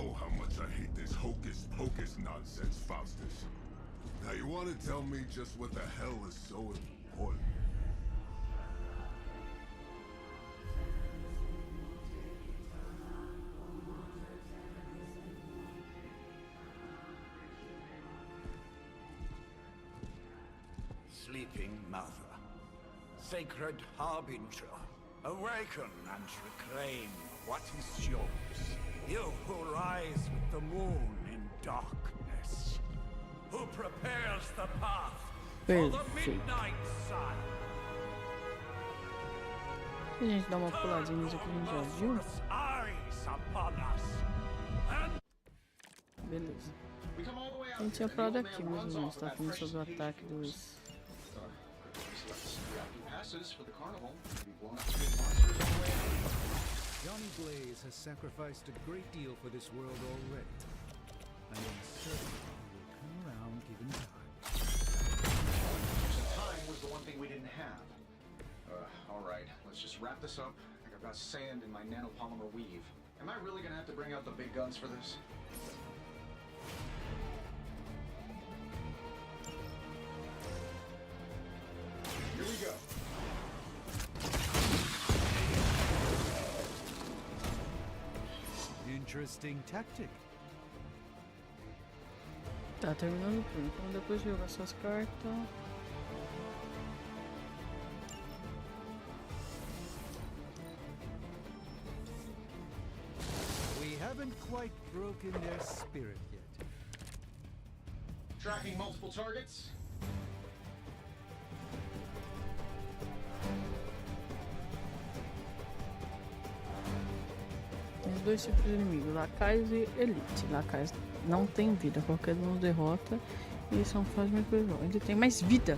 know how much I hate this hocus pocus nonsense, Faustus. Now you want to tell me just what the hell is so important? Sleeping Mother, sacred harbinger, awaken and reclaim what is yours. You who rise with the moon in darkness, who prepares the path for the midnight sun. A gente dá uma puladinha nisso aqui, a gente já viu. Beleza. A gente tinha parado aqui, mais ou menos. Tá falando sobre o ataque dos... Johnny Blaze has sacrificed a great deal for this world already. I am certain he will come around given time. Time was the one thing we didn't have. Alright, let's just wrap this up. I've got sand in my nanopolymer weave. Am I really gonna have to bring out the big guns for this? Here we go. Interesting tactic. Tá terminando o turno, então depois de jogar suas cartas. We haven't quite broken their spirit yet. Tracking multiple targets. Tem os dois tipos de inimigos, lacaios e elite. Lacaios não tem vida, qualquer um derrota e são fáceis de jogo. Ele tem mais vida.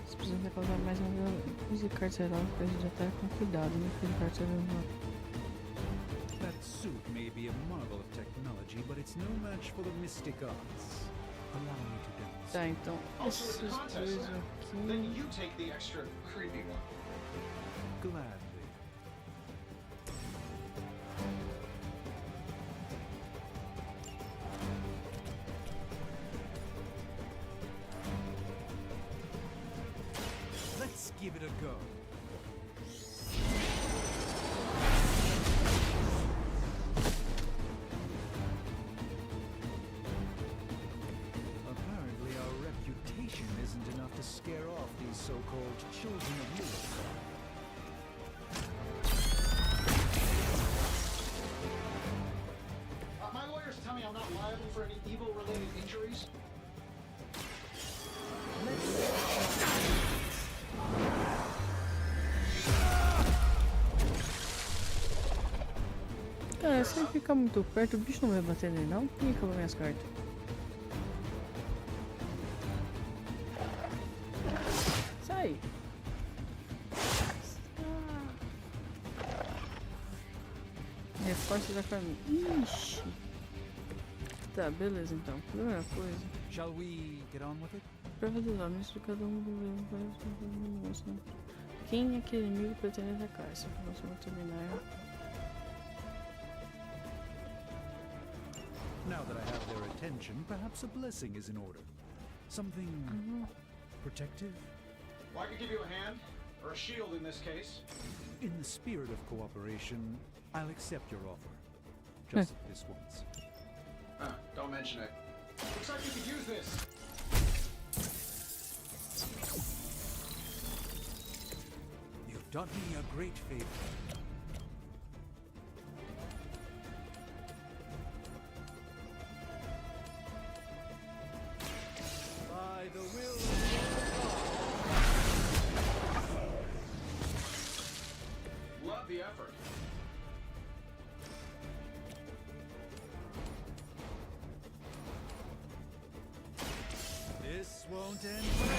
Você precisa causar mais um de cartas heróicas de ataque com cuidado, né? De cartas heróicas. That suit may be a marvel of technology, but it's no match for the mystic arts. Allow me to demonstrate. Tá, então esses dois Then aqui. you take the extra creepy one. Gladly. Let's give it a go. Apparently our reputation isn't enough to scare off these so-called children of Europe. My lawyers tell me I'm not liable for any evil-related injuries. Cara, se ele ficar muito perto, o bicho não vai bater nele não? Ih, acabou minhas cartas. Sai! Reforça da família. Ixi! Tá, beleza então. Primeira coisa. Shall we get on with it? Prova dos homens de cada um dos... Quem aquele inimigo pretende atacar? Essa informação vai terminar. Now that I have their attention, perhaps a blessing is in order. Something protective? Well, I could give you a hand, or a shield in this case. In the spirit of cooperation, I'll accept your offer. Just this once. Don't mention it. Looks like you could use this. You've done me a great favor. By the will of Love the effort. this won't end well.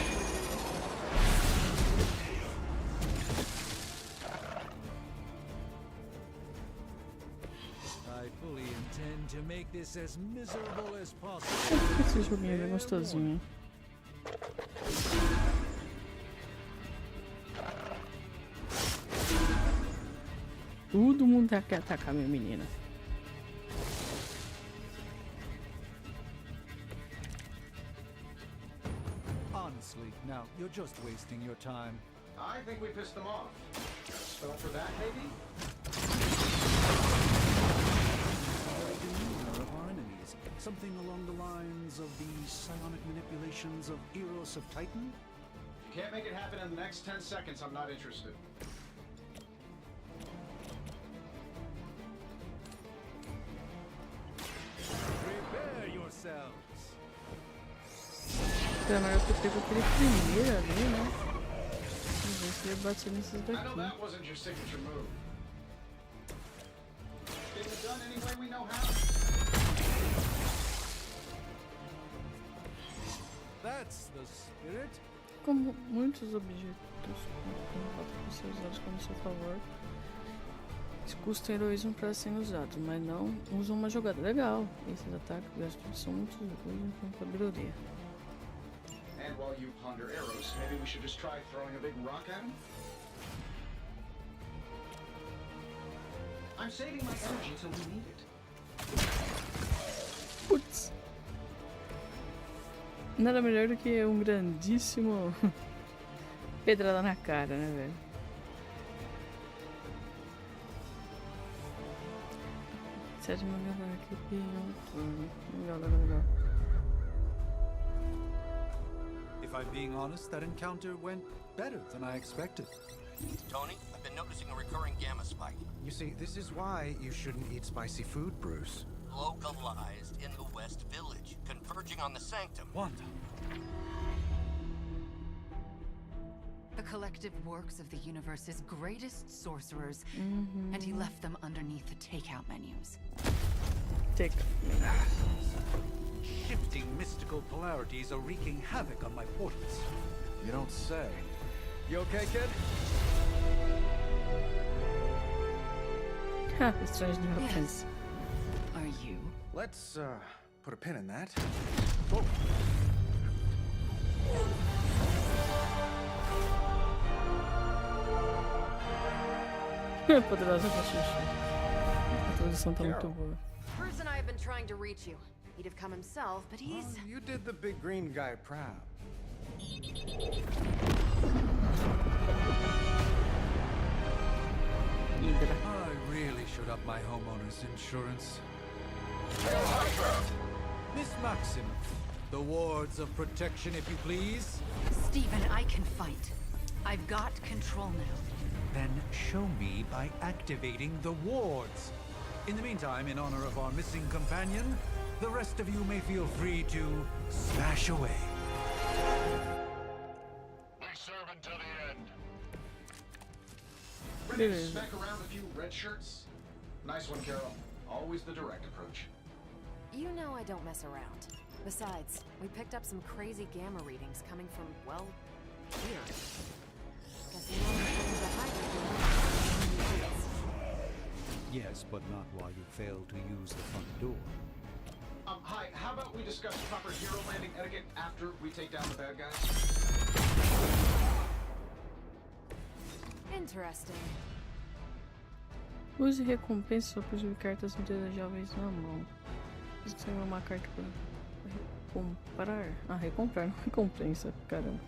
I fully intend to make this as miserable as possible. Esse joguinho é gostosinho. Todo mundo quer atacar minha menina. you're just wasting your time. I think we pissed them off. Got a spell for that, maybe? Very demeanor of our enemies. Something along the lines of the psionic manipulations of Eros of Titan? If you can't make it happen in the next 10 seconds, I'm not interested. Prepare yourselves. Era melhor que eu pego aquele primeiro ali, né? Vamos ver se ele bate nesses I know daqui. that wasn't your signature move. Get it done any way we know how. That's the spirit. Como muitos objetos podem ser usados como seu favor, custam heroísmo para serem usados, mas não usam uma jogada legal. Esses ataques gastos são muito úteis com sabedoria. And while you ponder arrows, maybe we should just try throwing a big rock at him? I'm saving my energy till we need it. Putz! Nada melhor do que um grandíssimo pedrada na cara, né, velho? Sétima galera aqui, legal. If I'm being honest, that encounter went better than I expected. Tony, I've been noticing a recurring gamma spike. You see, this is why you shouldn't eat spicy food, Bruce. Localized in the West Village, converging on the Sanctum. Wanda. The collective works of the universe's greatest sorcerers, and he left them underneath the takeout menus. Take Shifting mystical polarities are wreaking havoc on my portals. You don't say. You okay, kid? Ha, strange new offense. Are you? Let's, put a pin in that. Poderosa pra Xuxa. A tradução tá muito boa. Bruce and I have been trying to reach you. He'd have come himself, but he's... Oh, you did the big green guy proud. Hydra. I really should up my homeowner's insurance. Miss Maxim, the wards of protection, if you please. Stephen, I can fight. I've got control now. Then show me by activating the wards. In the meantime, in honor of our missing companion, the rest of you may feel free to smash away. We serve until the end. Ready to smack around a few red shirts? Nice one, Carol. Always the direct approach. You know I don't mess around. Besides, we picked up some crazy gamma readings coming from, well, here. Guess you know things that hide. Yes, but not while you fail to use the front door. Hi, how about we discuss proper hero landing etiquette after we take down the bad guys? Interesting. Use recompensa só possuir cartas indesejáveis na mão. Você tem uma carta para recomprar. Ah, recomprar, não recompensa, caramba.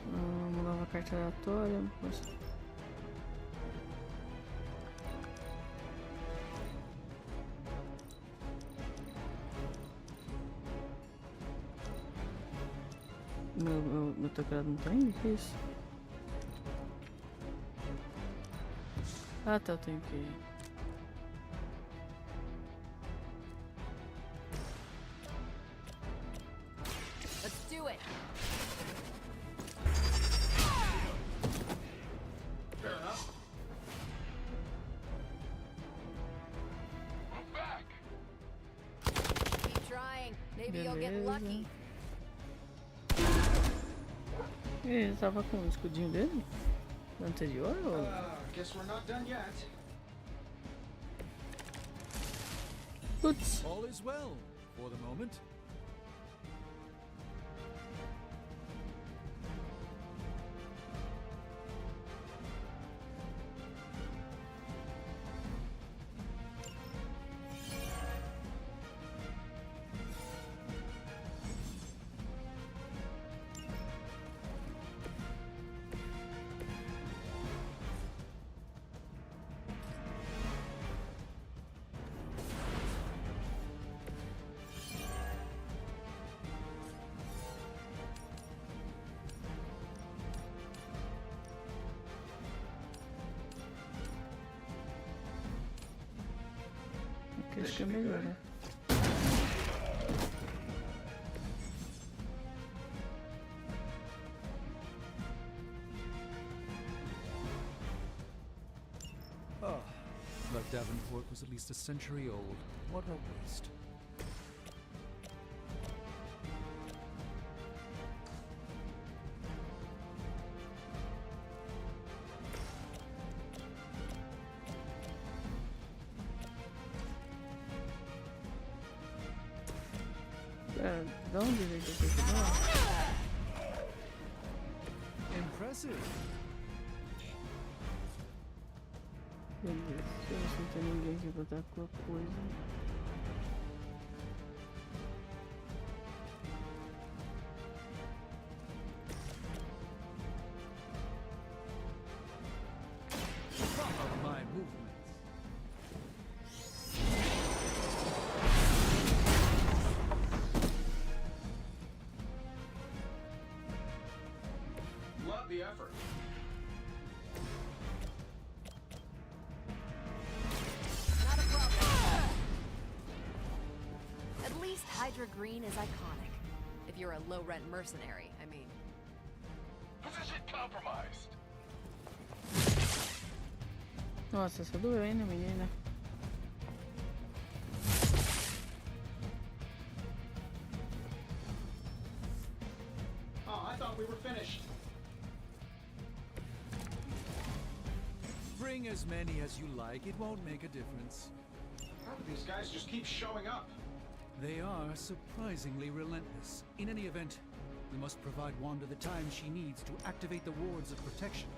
Uma nova carta aleatória. Meu teclado não tá indo? Que isso? Ah, tá, eu tenho que ir. Let's do it. Fair enough. Move back. Keep trying. Maybe you'll get lucky. Ele tava com o escudinho dele? No anterior ou... Guess we're not done yet. Putz! All is well for the moment. crítica melhora. Ah, that Davenport was at least a century old. What a waste. De onde veio esse final? Impressive. Beleza, deixa eu ver se não tem ninguém aqui pra dar qualquer coisa. Follow my movements. Love the effort. Not a problem. At least Hydra Green is iconic. If you're a low-rent mercenary, I mean. Position compromised. Nossa, essa doeu, hein, menina? Oh, I thought we were finished. Bring as many as you like. It won't make a difference. How do these guys just keep showing up? They are surprisingly relentless. In any event, we must provide Wanda the time she needs to activate the wards of protection.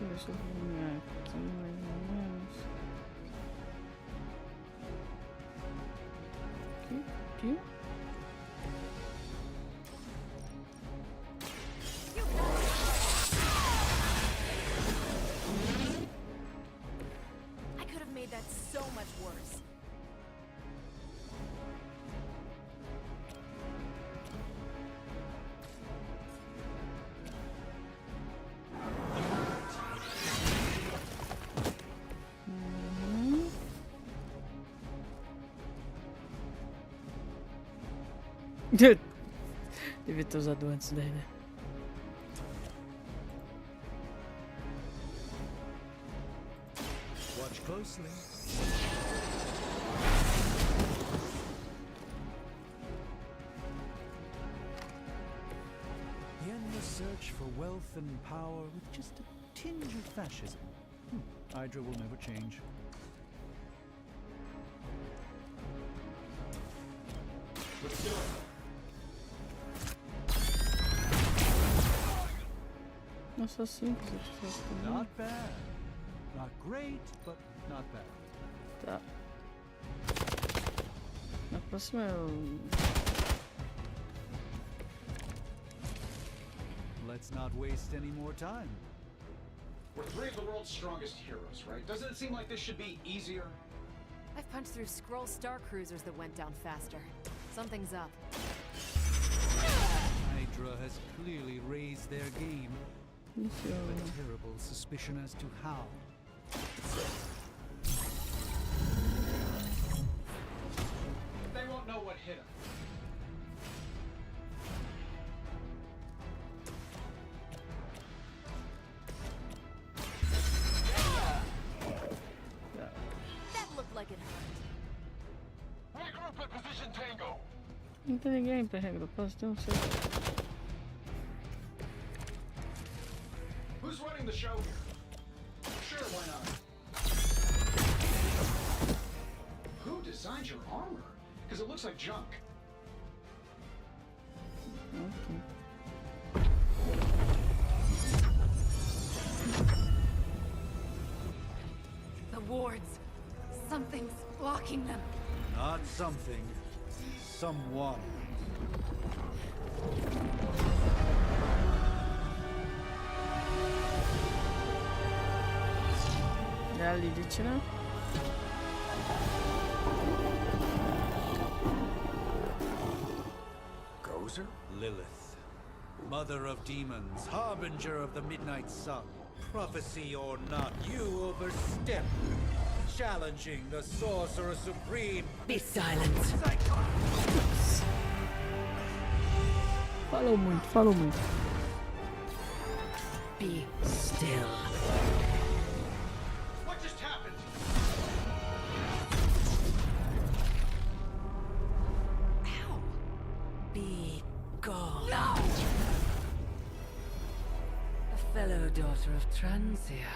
Deixa eu ver aqui mais ou menos. Aqui. I could have made that so much worse. Devia ter usado antes daí, né? Watch closely. The endless search for wealth and power with just a tinge of fascism. Hydra will never change. Let's do it. Nossa, simples de fazer também. Not bad. Not great, but not bad. Tá. Na próxima eu... Let's not waste any more time. We're three of the world's strongest heroes, right? Doesn't it seem like this should be easier? I've punched through Skrull star cruisers that went down faster. Something's up. Hydra has clearly raised their game. Isso. A terrible suspicion as to how. They won't know what hit them. That looked like it hurt. Regroup at position Tango. Não tem ninguém pra regra, posso ter um certo. Who's running the show here? Sure, why not? Who designed your armor? Because it looks like junk. Ok. The wards. Something's blocking them. Not something. Someone. É a Lilith, né? Gozer? Lilith, mother of demons, harbinger of the midnight sun. Prophecy or not, you overstep. challenging the Sorcerer Supreme. Be silent. Falou muito, falou muito. Be still. What just happened? Ow. Be gone. No! A fellow daughter of Transia.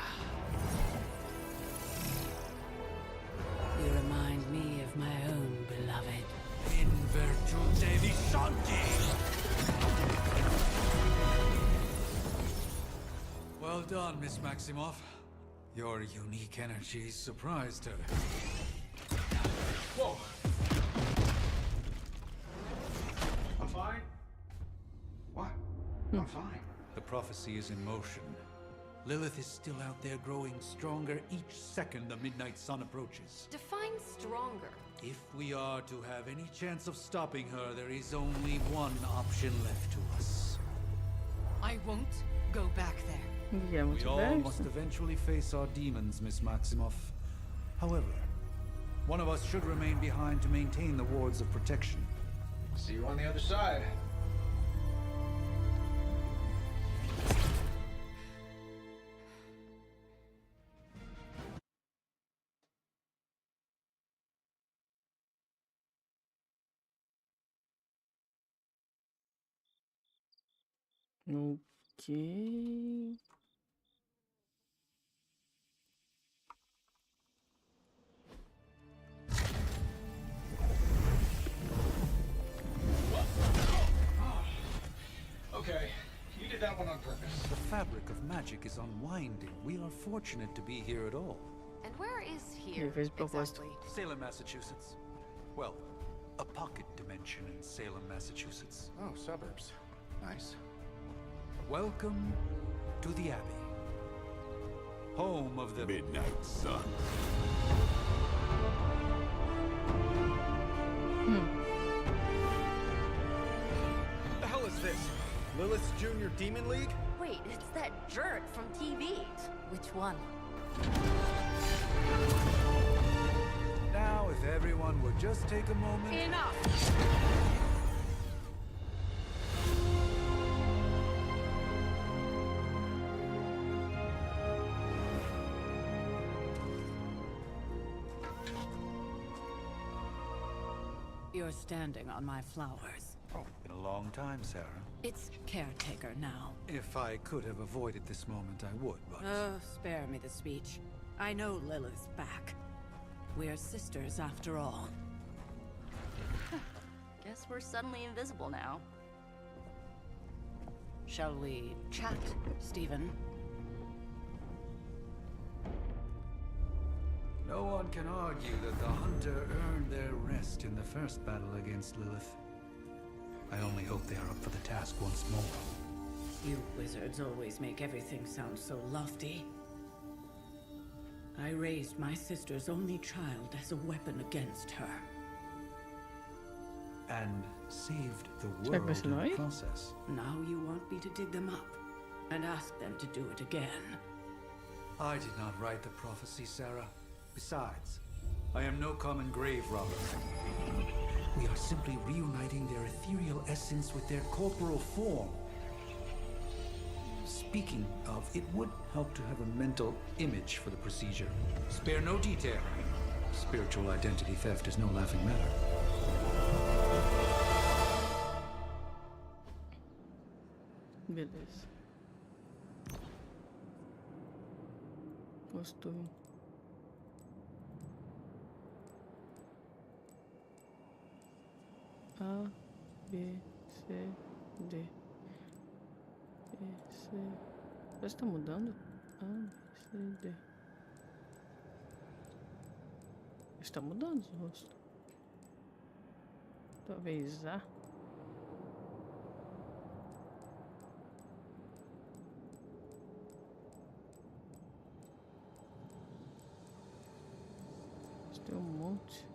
You remind me of my own beloved. In virtute vishanti. Well done, Miss Maximoff. Your unique energy surprised her. Whoa! I'm fine. What? I'm fine. The prophecy is in motion. Lilith is still out there growing stronger each second the midnight sun approaches. Define stronger. If we are to have any chance of stopping her, there is only one option left to us. I won't go back there. E é muito We all besta. must eventually face our demons, Miss Maximoff. However, one of us should remain behind to maintain the wards of protection. See you on the other side. Ok. Okay, you did that one on purpose. The fabric of magic is unwinding. We are fortunate to be here at all. And where is here Ele fez de propósito. exactly? Salem, Massachusetts. Well, a pocket dimension in Salem, Massachusetts. Oh, suburbs. Nice. Welcome to the Abbey. Home of the Midnight Sun. The hell is this? Lilith's Junior Demon League? Wait, it's that jerk from TV. Which one? Now, if everyone would just take a moment. Enough! You're standing on my flowers. Oh, been a long time, Sarah. It's caretaker now. If I could have avoided this moment, I would, but... Oh, spare me the speech. I know Lilith's back. We're sisters after all. Guess we're suddenly invisible now. Shall we chat, Stephen? No one can argue that the Hunter earned their rest in the first battle against Lilith. I only hope they are up for the task once more. You wizards always make everything sound so lofty. I raised my sister's only child as a weapon against her. And saved the Será que vai world ser in the nós? process. Now you want me to dig them up and ask them to do it again. I did not write the prophecy, Sarah. Besides, I am no common grave robber. We are simply reuniting their ethereal essence with their corporal form. Speaking of, it would help to have a mental image for the procedure. Spare no detail. Spiritual identity theft is no laughing matter. Beleza. Costume. A, B, C, D. E, C. Parece que tá mudando. A, B, C, D. Está mudando o rosto. Talvez A. Tem um monte.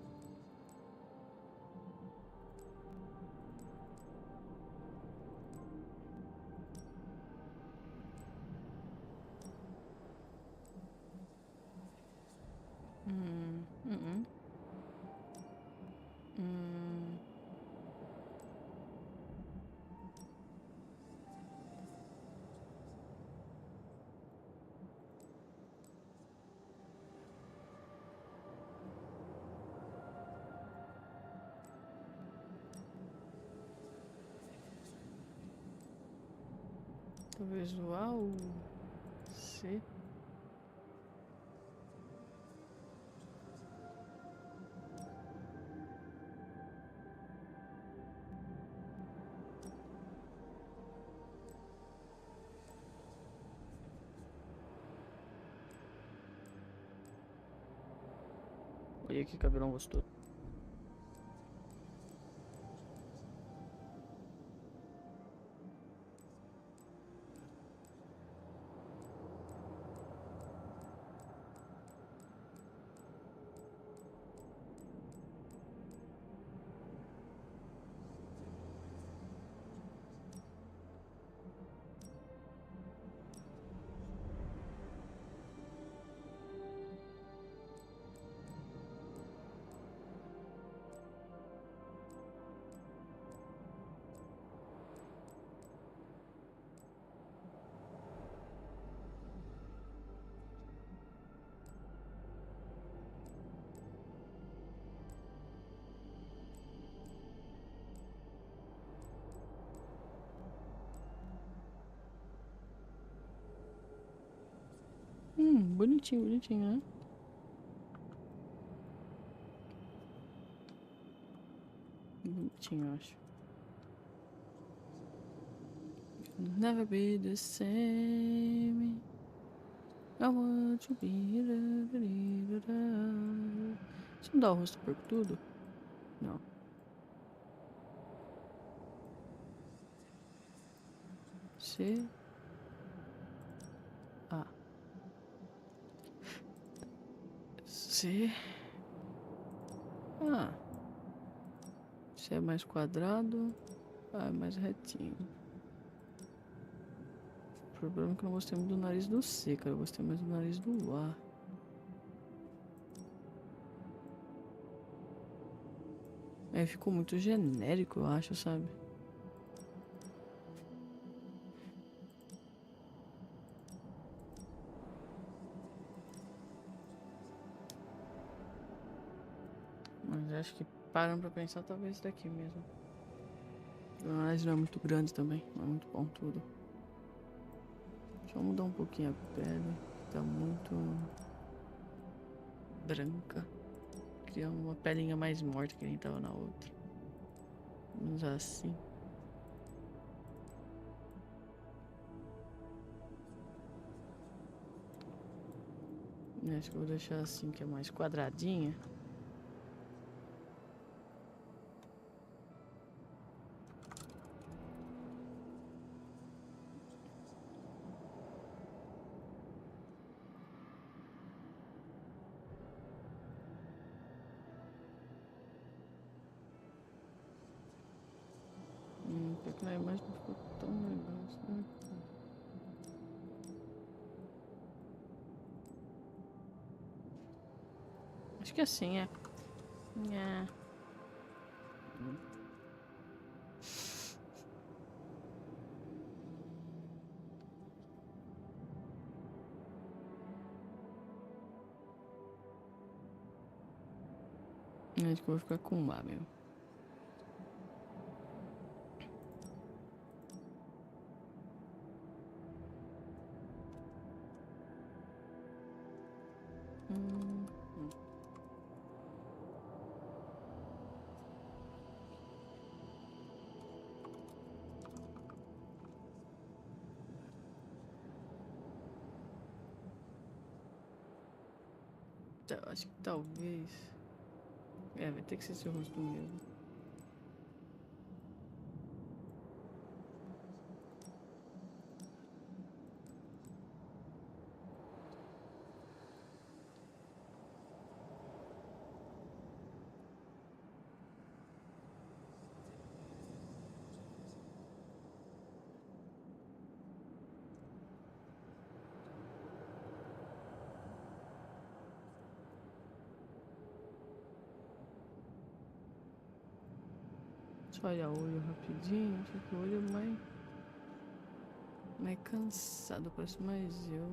Talvez o A ou C. Olha que cabelão gostoso. Bonitinho, bonitinho, né? Bonitinho, eu acho. Never be the same. I want to be. Se não dá o rosto por tudo? Não. C. A. C. Ah. C é mais quadrado. A é mais retinho. O problema é que eu não gostei muito do nariz do C, cara. Eu gostei mais do nariz do A. Aí ficou muito genérico, eu acho, sabe? Mas acho que parando pra pensar, talvez esse daqui mesmo. O nariz não é muito grande também, não é muito pontudo. Deixa eu mudar um pouquinho a pele, que tá muito branca. Criar uma pelinha mais morta que nem tava na outra. Vamos usar assim. Acho que eu vou deixar assim, que é mais quadradinha. Porque na imagem não ficou tão legal assim. Acho que assim é. Acho que eu vou ficar com um A mesmo. Acho que talvez. Vai ter que ser seu rosto mesmo. Só olhar o olho rapidinho, só que o olho é mais cansado, parece mais eu.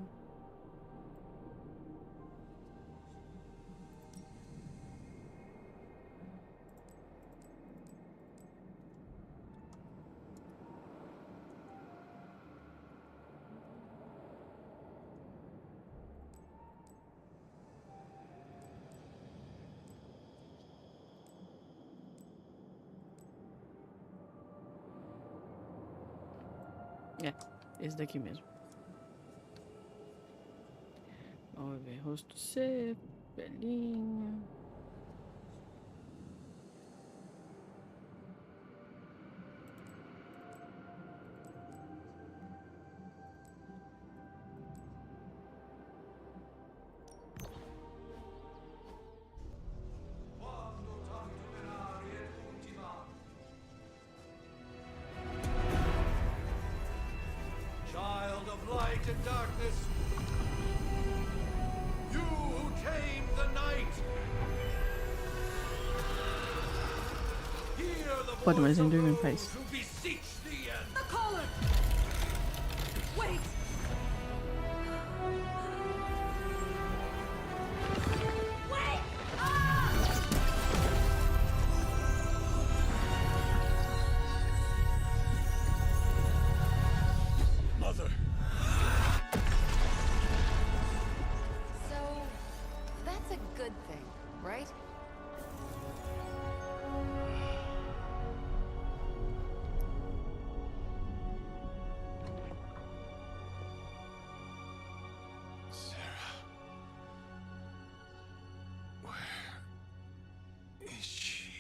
É, esse daqui mesmo. Vamos ver, rosto seco, pelinha. Child of light and darkness, you who tame the night, hear the Pode, voice mas of em dormir em those paz. who beseech thee and The collar! Wait! Wait! Mother! So, that's a good thing, right? Sarah. Where is she?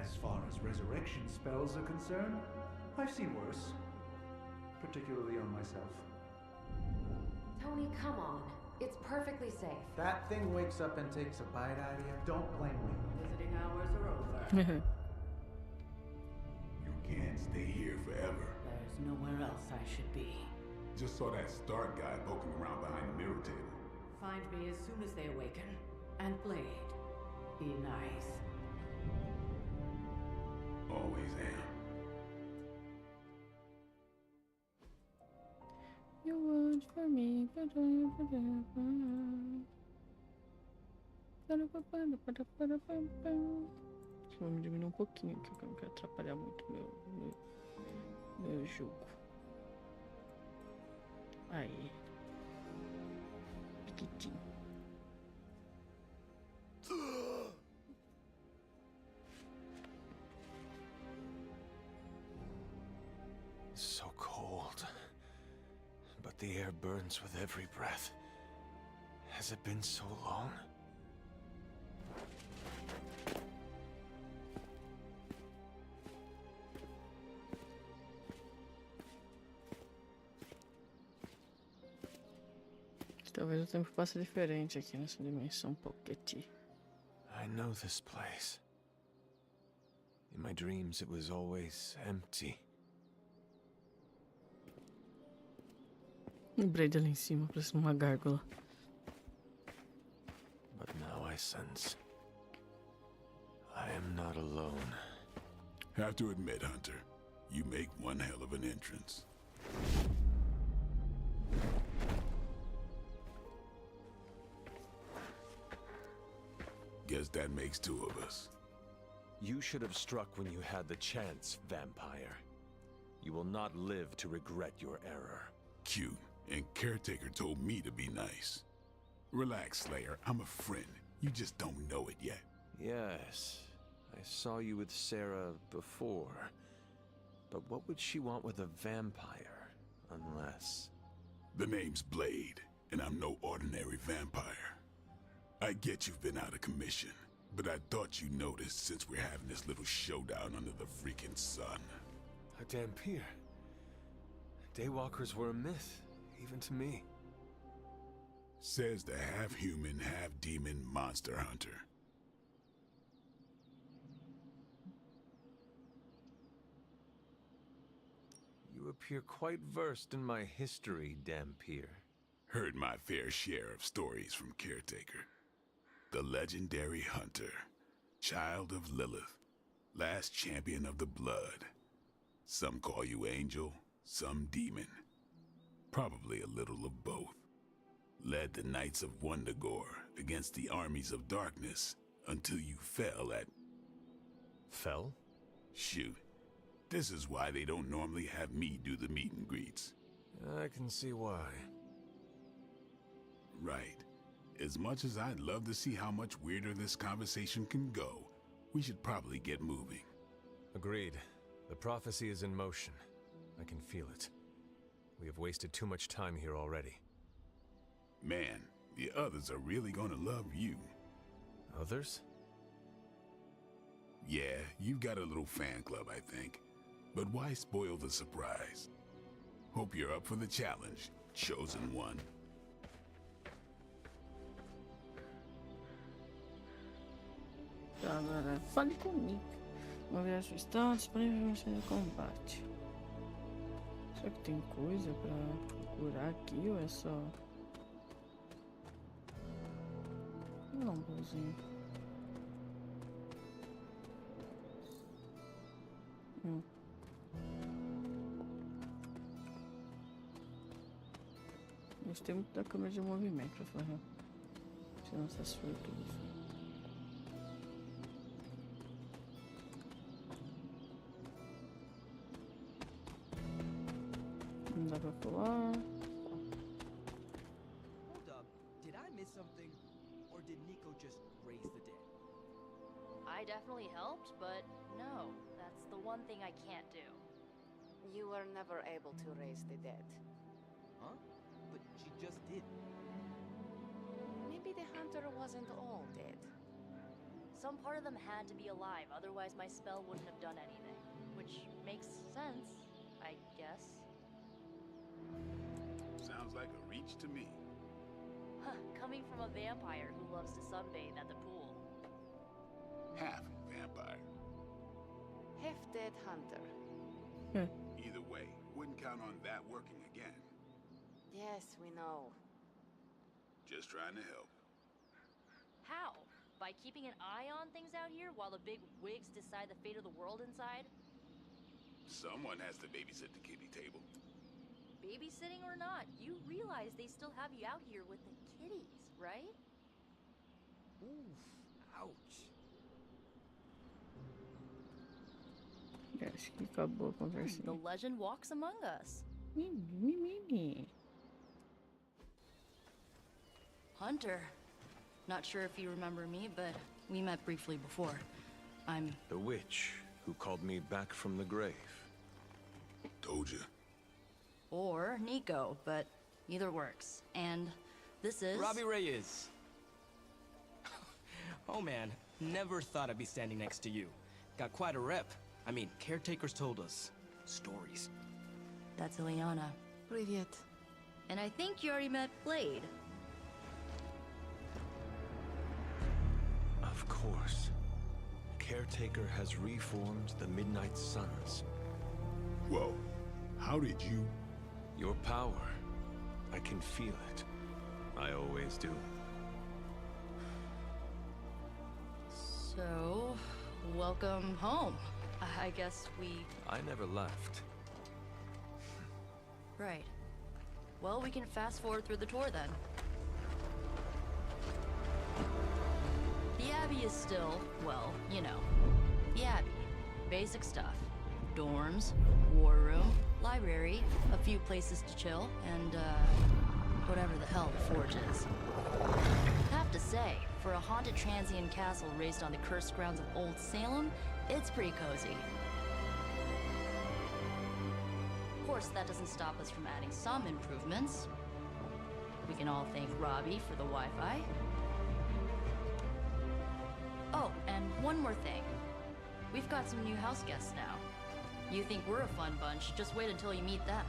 as far as resurrection spells are concerned, I've seen worse. Particularly on myself. Tony, come on. It's perfectly safe. That thing wakes up and takes a bite out of you. Don't blame me. Visiting hours are over. You can't stay here forever. There's nowhere else I should be. Just saw that Stark guy poking around behind the mirror table. Find me as soon as they awaken. And Blade, be nice. Always am. You would for me. Vamos diminuir um pouquinho aqui, que eu não quero atrapalhar muito meu jogo. Aí. Piquitinho. So cold. But the air burns with every breath. Has it been so long? Talvez o tempo passe diferente aqui nessa dimensão Pocket. I know this place. In my dreams, it was always empty. O Braid ali em cima, parece uma gárgula. But now I sense I am not alone. Have to admit, Hunter, you make one hell of an entrance. Guess that makes two of us. You should have struck when you had the chance, vampire. You will not live to regret your error. Cute, and Caretaker told me to be nice. Relax, Slayer, I'm a friend. You just don't know it yet. Yes, I saw you with Sarah before. But what would she want with a vampire, unless... The name's Blade, and I'm no ordinary vampire. I get you've been out of commission, but I thought you noticed since we're having this little showdown under the freaking sun. A Dampier. Daywalkers were a myth, even to me. Says the half-human, half-demon monster hunter. You appear quite versed in my history, Dampier. Heard my fair share of stories from Caretaker. The legendary hunter, child of Lilith, last champion of the blood. Some call you angel, some demon. Probably a little of both. Led the Knights of Wundagore against the armies of darkness until you fell at... Fell? Shoot. This is why they don't normally have me do the meet and greets. I can see why. Right. As much as I'd love to see how much weirder this conversation can go, we should probably get moving. Agreed. The prophecy is in motion. I can feel it. We have wasted too much time here already. Man, the others are really gonna love you. Others? Yeah, you've got a little fan club, I think. But why spoil the surprise? Hope you're up for the challenge, chosen one. Agora, fale comigo. Uma viagem está disponível no combate. Será que tem coisa pra procurar aqui ou é só... Não, bozinho. Gostei muito da câmera de movimento pra falar. Senão essas fortunas. Não dá pra pular. Hold up, did I miss something? Or did Nico just raise the dead? I definitely helped, but no, that's the one thing I can't do. You were never able to raise the dead. Huh? But she just did. Maybe the hunter wasn't all dead. Some part of them had to be alive, otherwise my spell wouldn't have done anything. Which makes sense, I guess. Sounds like a reach to me. Huh, coming from a vampire who loves to sunbathe at the pool. Half vampire. Half-dead hunter. Either way, wouldn't count on that working again. Yes, we know. Just trying to help. How? By keeping an eye on things out here while the big wigs decide the fate of the world inside? Someone has to babysit the kiddie table. Babysitting or not, you realize they still have you out here with the kitties, right? Oof, ouch. Acho que acabou a conversa. The legend walks among us. Hunter. Not sure if you remember me, but we met briefly before. I'm... The witch who called me back from the grave. Told you. Or Nico, but either works. And this is... Robbie Reyes. Oh man, never thought I'd be standing next to you. Got quite a rep. I mean, caretakers told us stories. That's Ileana. Привет. And I think you already met Blade. Of course. Caretaker has reformed the Midnight Suns. Whoa. How did you... Your power. I can feel it. I always do. So, welcome home. I guess we... I never left. Right. Well, we can fast forward through the tour then. The Abbey is still, well, you know, the Abbey. Basic stuff. Dorms, war room, library, a few places to chill, and, whatever the hell the Forge is. Have to say, for a haunted transient castle raised on the cursed grounds of Old Salem, it's pretty cozy. Of course, that doesn't stop us from adding some improvements. We can all thank Robbie for the Wi-Fi. Oh, and one more thing. We've got some new house guests now. You think we're a fun bunch, just wait until you meet them.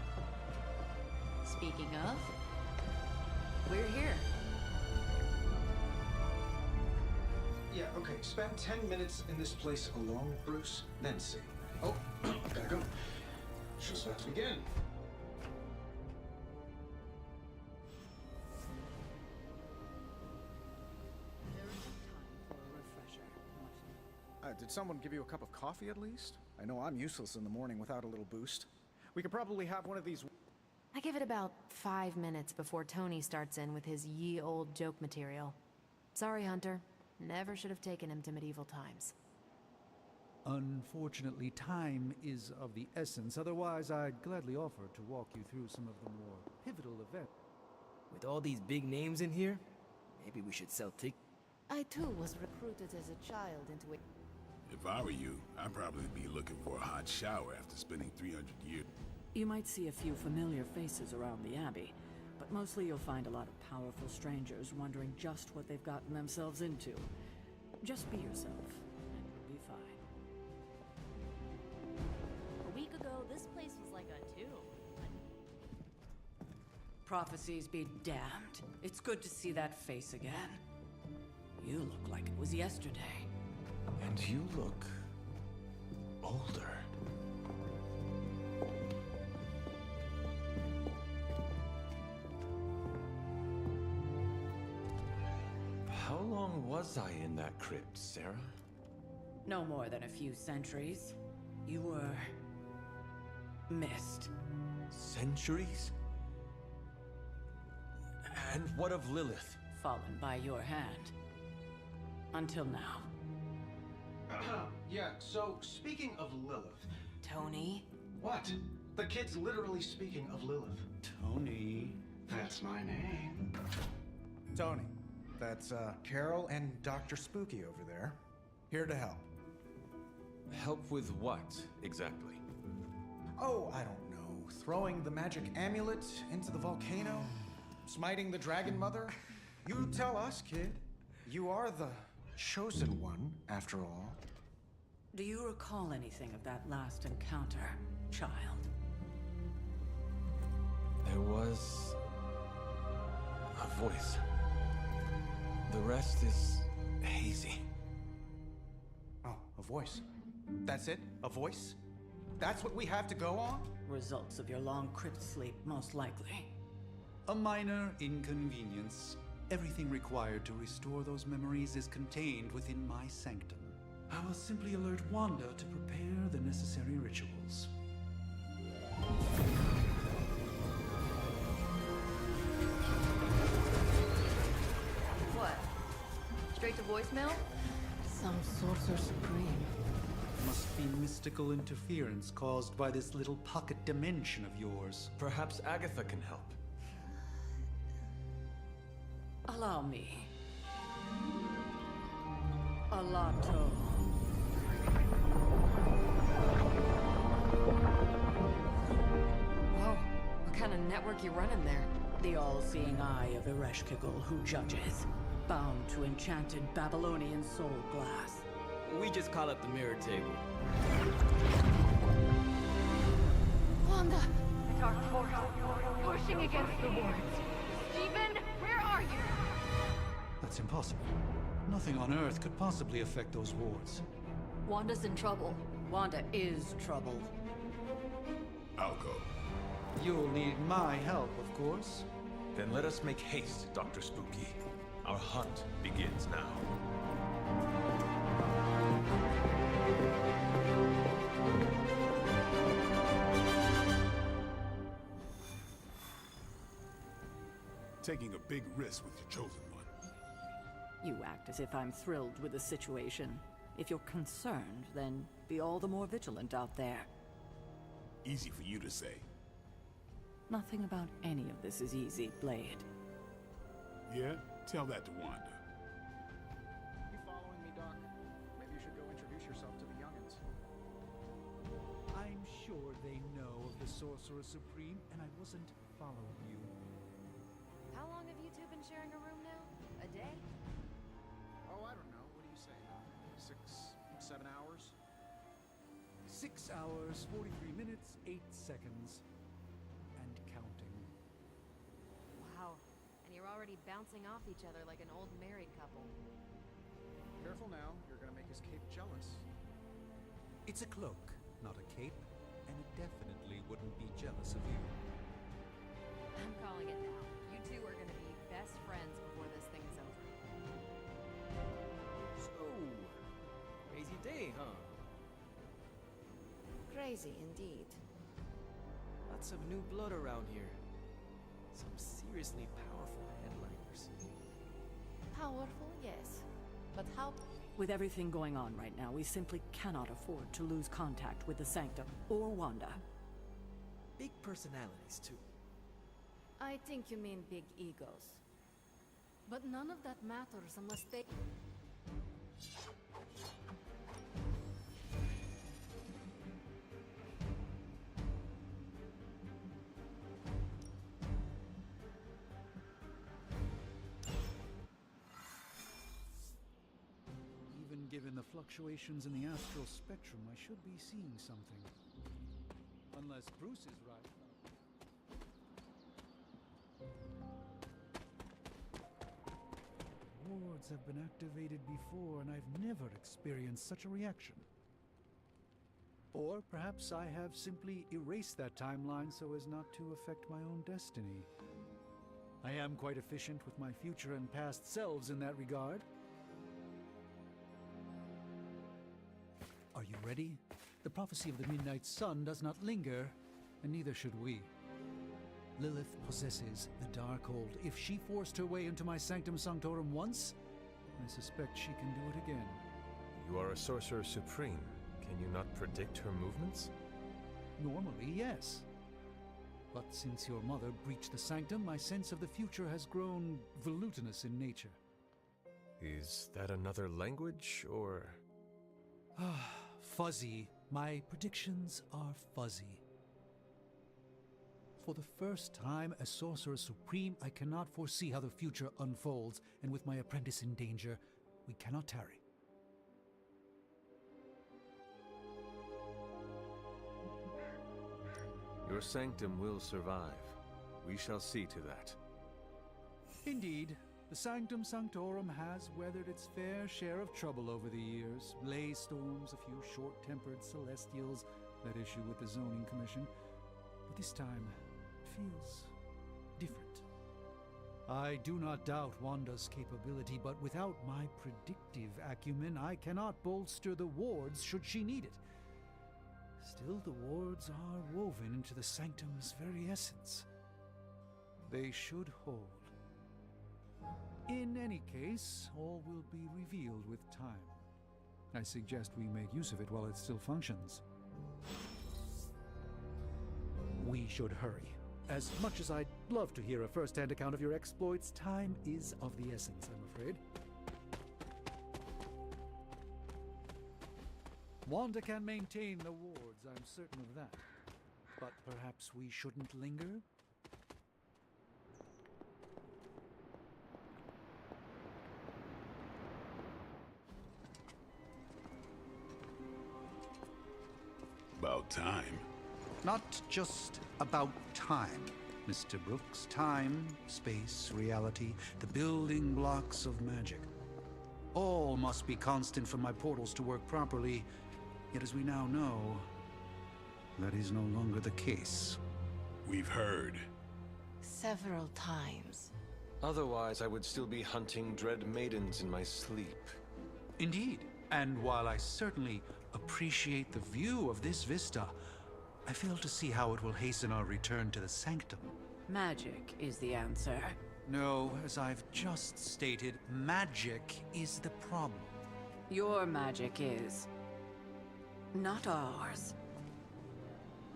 Speaking of, we're here. Yeah, okay. Spend 10 minutes in this place alone, Bruce, then see. Oh, gotta go. Show's about to begin. Did someone give you a cup of coffee at least? I know I'm useless in the morning without a little boost. We could probably have one of these... I give it about 5 minutes before Tony starts in with his ye old joke material. Sorry, Hunter. Never should have taken him to medieval times. Unfortunately, time is of the essence. Otherwise, I'd gladly offer to walk you through some of the more pivotal events. With all these big names in here, maybe we should sell tickets. I too was recruited as a child into a... If I were you, I'd probably be looking for a hot shower after spending 300 years. You might see a few familiar faces around the Abbey, but mostly you'll find a lot of powerful strangers wondering just what they've gotten themselves into. Just be yourself, and you'll be fine. A week ago, this place was like a tomb. Prophecies be damned. It's good to see that face again. You look like it was yesterday. And you look older. How long was I in that crypt, Sarah? No more than a few centuries. You were missed. Centuries? And what of Lilith? Fallen by your hand. Until now. Yeah, so speaking of Lilith. Tony? What? The kid's literally speaking of Lilith. Tony. That's my name. Tony. That's, Carol and Dr. Spooky over there. Here to help. Help with what, exactly? Oh, I don't know. Throwing the magic amulet into the volcano? Smiting the Dragon Mother? You tell us, kid. You are the chosen one, after all. Do you recall anything of that last encounter, child? There was a voice. The rest is hazy. Oh, a voice. That's it? A voice? That's what we have to go on? Results of your long crypt sleep, most likely. A minor inconvenience. Everything required to restore those memories is contained within my sanctum. I will simply alert Wanda to prepare the necessary rituals. What? Straight to voicemail? Some Sorcerer Supreme. Must be mystical interference caused by this little pocket dimension of yours. Perhaps Agatha can help. Allow me. Alato. Whoa, what kind of network you running there? The all-seeing eye of Ereshkigal who judges, bound to enchanted Babylonian soul glass. We just call it the mirror table. Wanda! Dark force, pushing against the wards. Stephen, where are you? That's impossible. Nothing on Earth could possibly affect those wards. Wanda's in trouble. Wanda is troubled. I'll go. You'll need my help, of course. Then let us make haste, Dr. Spooky. Our hunt begins now. Taking a big risk with your chosen one. You act as if I'm thrilled with the situation. If you're concerned, then be all the more vigilant out there. Easy for you to say. Nothing about any of this is easy, Blade. Yeah? Tell that to Wanda. You following me, Doc? Maybe you should go introduce yourself to the youngins. I'm sure they know of the Sorcerer Supreme, and I wasn't following you. How long have you two been sharing a room now? A day? Oh, I don't know. What do you say? 6, 7 hours? 6 hours, 43 minutes, 8 seconds. And counting. Wow. And you're already bouncing off each other like an old married couple. Careful now. You're gonna make his cape jealous. It's a cloak, not a cape, and it definitely wouldn't be jealous of you. I'm calling it now. You two are gonna be best friends before this thing is over. So, crazy day, huh? Crazy indeed. Lots of new blood around here. Some seriously powerful headliners. Powerful, yes. But how... With everything going on right now, we simply cannot afford to lose contact with the Sanctum or Wanda. Big personalities, too. I think you mean big egos. But none of that matters unless they... Given the fluctuations in the astral spectrum, I should be seeing something. Unless Bruce is right. Wards have been activated before, and I've never experienced such a reaction. Or perhaps I have simply erased that timeline so as not to affect my own destiny. I am quite efficient with my future and past selves in that regard. Are you ready? The prophecy of the Midnight Sun does not linger, and neither should we. Lilith possesses the Darkhold. If she forced her way into my Sanctum Sanctorum once, I suspect she can do it again. You are a Sorcerer Supreme. Can you not predict her movements? Normally, yes. But since your mother breached the Sanctum, my sense of the future has grown volutinous in nature. Is that another language, or...? Fuzzy. My predictions are fuzzy. For the first time as Sorcerer Supreme, I cannot foresee how the future unfolds, and with my apprentice in danger, we cannot tarry. Your sanctum will survive. We shall see to that. Indeed, the Sanctum Sanctorum has weathered its fair share of trouble over the years. Blaze storms, a few short-tempered celestials, that issue with the Zoning Commission. But this time, it feels different. I do not doubt Wanda's capability, but without my predictive acumen, I cannot bolster the wards should she need it. Still, the wards are woven into the Sanctum's very essence. They should hold. In any case, all will be revealed with time. I suggest we make use of it while it still functions. We should hurry. As much as I'd love to hear a first-hand account of your exploits, time is of the essence, I'm afraid. Wanda can maintain the wards, I'm certain of that. But perhaps we shouldn't linger? About time. Not just about time, Mr. Brooks. Time, space, reality, the building blocks of magic. All must be constant for my portals to work properly. Yet as we now know, that is no longer the case. We've heard. Several times. Otherwise, I would still be hunting dread maidens in my sleep. Indeed. And while I certainly appreciate the view of this vista, I fail to see how it will hasten our return to the Sanctum. Magic is the answer. No, as I've just stated, magic is the problem. Your magic is... not ours.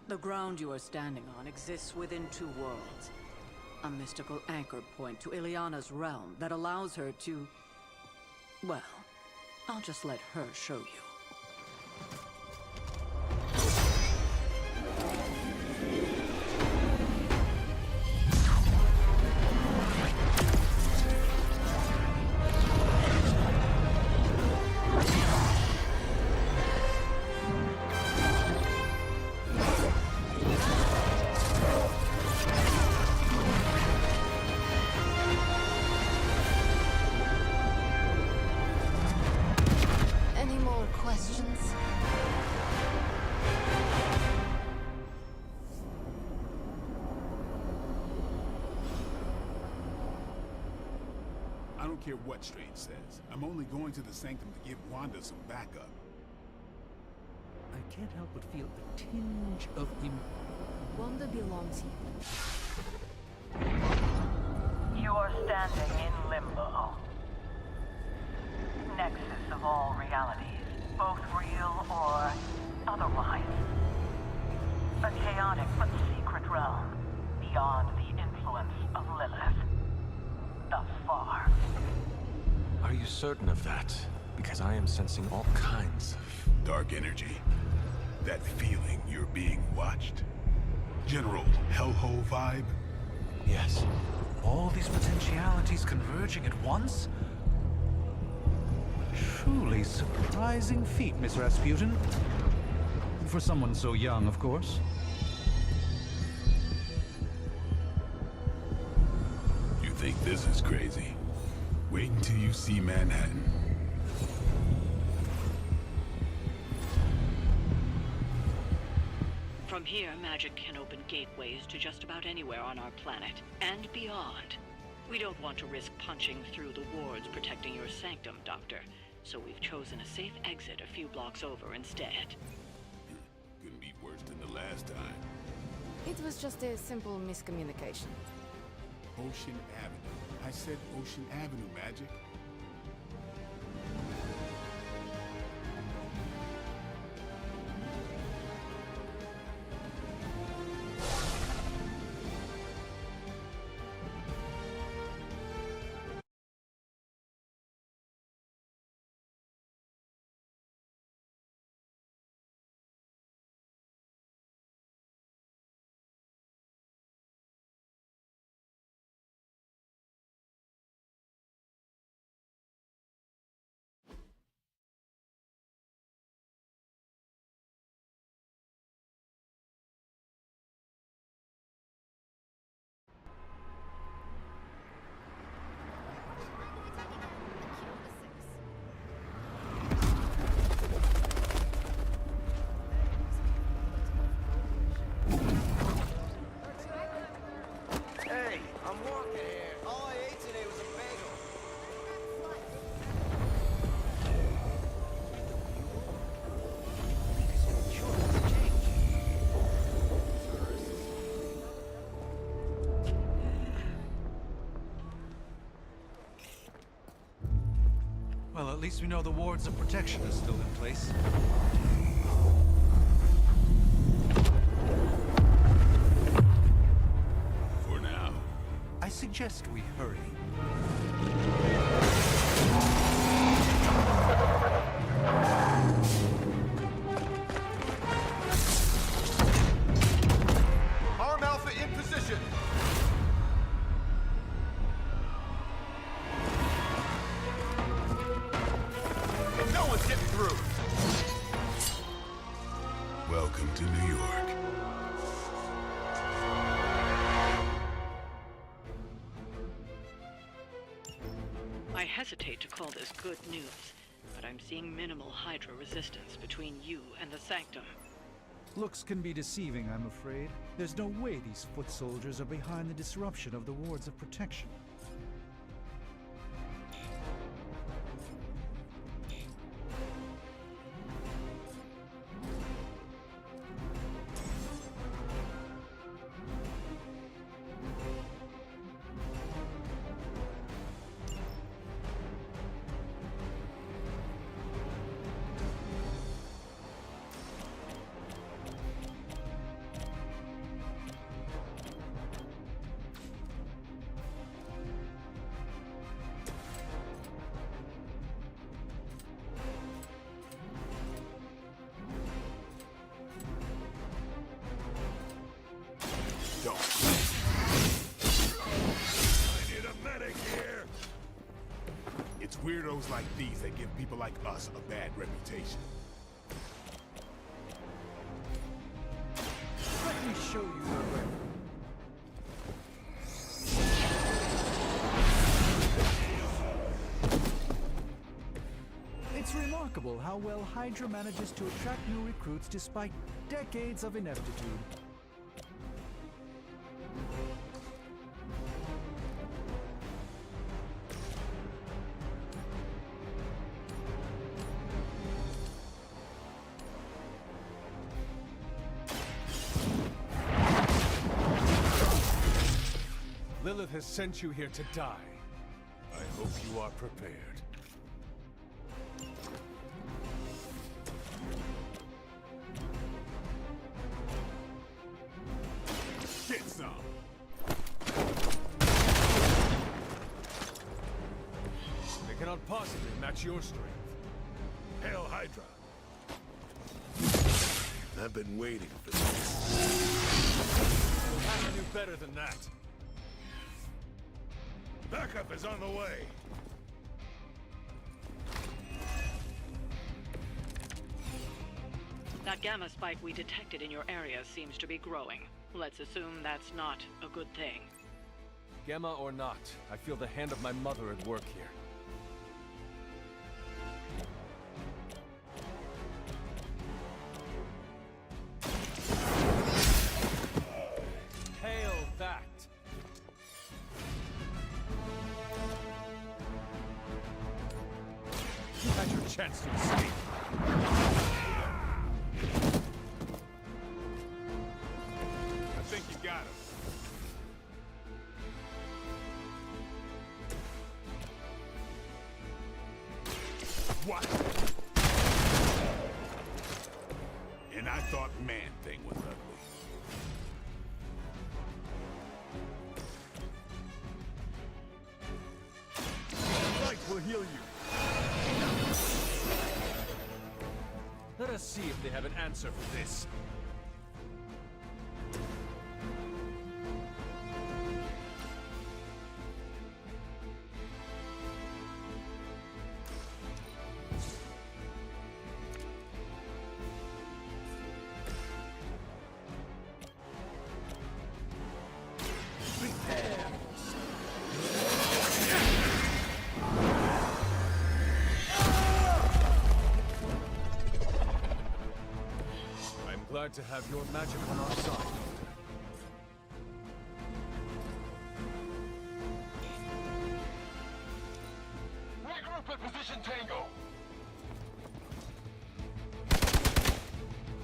The ground you are standing on exists within two worlds. A mystical anchor point to Ileana's realm that allows her to... well, I'll just let her show you. I don't care what Strange says. I'm only going to the Sanctum to give Wanda some backup. I can't help but feel a tinge of Wanda belongs here. You are standing in limbo. Nexus of all realities, both real or otherwise. A chaotic but secret realm, beyond the influence of Lilith. Thus far. Are you certain of that? Because I am sensing all kinds of... dark energy. That feeling you're being watched. General hellhole vibe? Yes. All these potentialities converging at once? Surely truly surprising feat, Miss Rasputin. For someone so young, of course. You think this is crazy? Wait until you see Manhattan. From here, magic can open gateways to just about anywhere on our planet, and beyond. We don't want to risk punching through the wards protecting your sanctum, Doctor, so we've chosen a safe exit a few blocks over instead. Couldn't be worse than the last time. It was just a simple miscommunication. Ocean Avenue. I said Ocean Avenue, Magic. Hey, I'm walking here. All I ate today was a bagel. Well, at least we know the wards of protection are still in place. For now. I suggest we hurry. Arm Alpha in position. No one's getting through. Welcome to New York. I hesitate to call this good news, but I'm seeing minimal Hydra resistance between you and the Sanctum. Looks can be deceiving, I'm afraid. There's no way these foot soldiers are behind the disruption of the wards of protection. Don't. I need a medic here. It's weirdos like these that give people like us a bad reputation. Let me show you the way. It's remarkable how well Hydra manages to attract new recruits despite decades of ineptitude. Lilith has sent you here to die. I hope you are prepared. Get some. They cannot possibly match your strength. Hail Hydra. I've been waiting for this. You'll have to do better than that. Backup is on the way. That gamma spike we detected in your area seems to be growing. Let's assume that's not a good thing. Gamma or not, I feel the hand of my mother at work here. Hail that! You had your chance to escape. I think you got him. What? And I thought Man-Thing was ugly. Light will heal you. Let us see if they have an answer for this. Glad to have your magic on our side. Regroup at position Tango.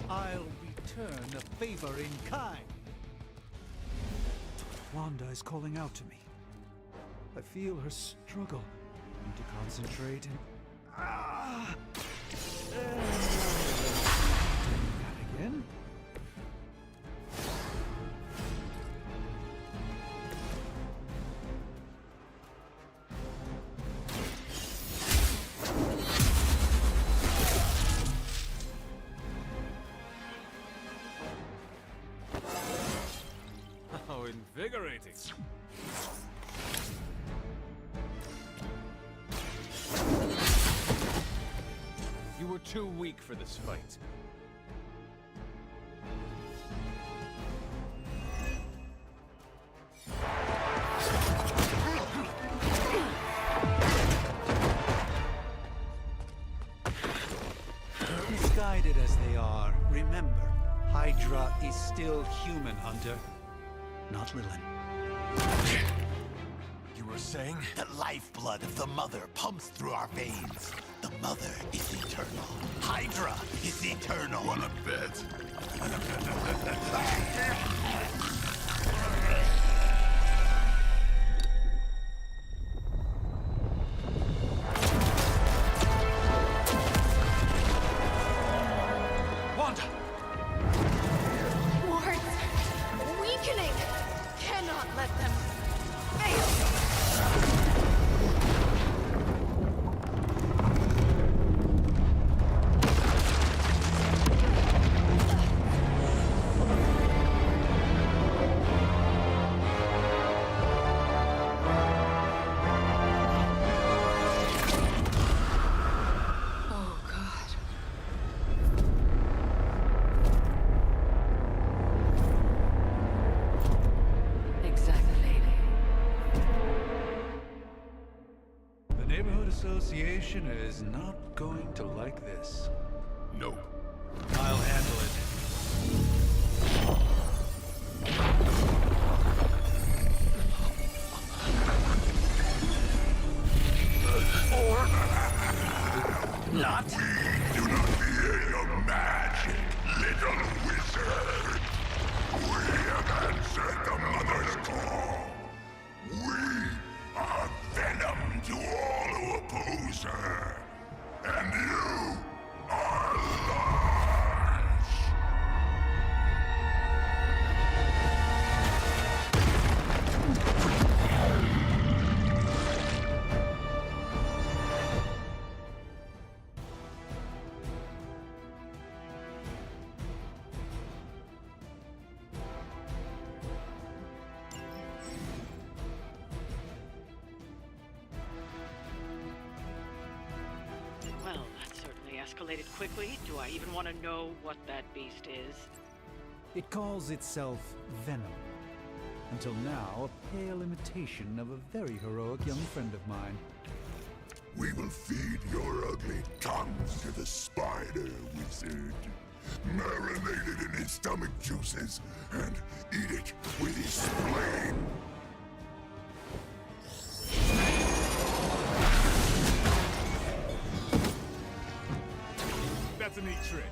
I'll return a favor in kind. Wanda is calling out to me. I feel her struggle. I need to concentrate and... Again? How invigorating. You were too weak for this fight. Misguided as they are, remember, Hydra is still human, Hunter. Not Lilin. You were saying? The lifeblood of the Mother pumps through our veins. The Mother is eternal. Hydra is eternal. Wanna bet? Wanda! Wards! Weakening! Cannot let them fail! Association is not going to like this. Nope. I'll handle it. Or not. We do not fear your magic, little wizard. We have answered the Mother's call. We are venom to all who oppose her. And you are large. escalated quickly. Do I even want to know what that beast is? It calls itself Venom. Until now, a pale imitation of a very heroic young friend of mine. We will feed your ugly tongues to the spider wizard. Marinate it in his stomach juices and eat it with his spleen. That's a neat trick.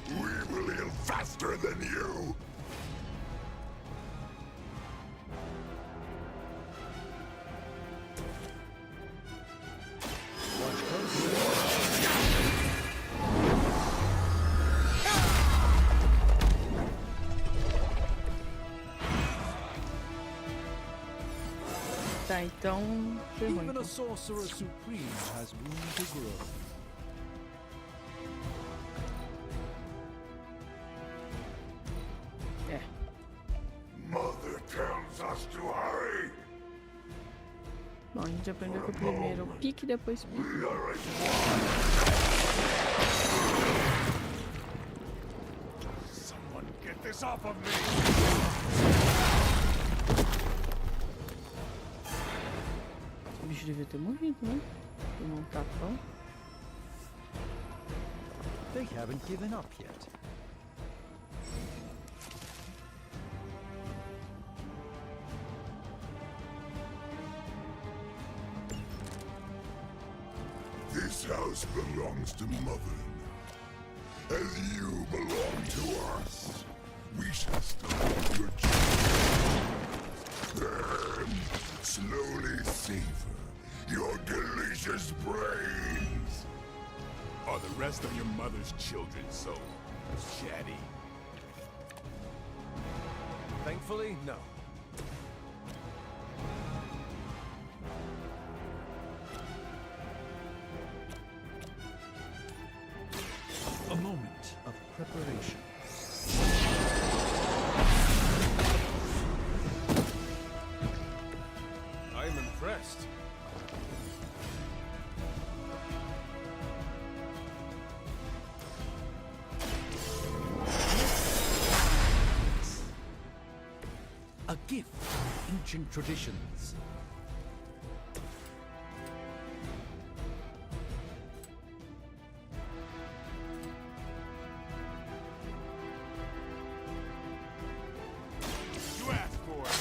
We will heal faster than you. Tá, então ferrou. Even Então. a sorcerer supreme has room to grow. É. Mother tells us to hurry. Bom, a gente aprendeu que o primeiro pique, depois pique. Someone get this off of me. O bicho devia ter morrido, né? Tomou um tapão. They haven't given up yet. This house belongs to Mother. As you belong to us. We shall stop your children. Then slowly savor your delicious brains. Are the rest of your mother's children so chatty? Thankfully, no. A moment of preparation. I am impressed. A gift of ancient traditions. You asked for it.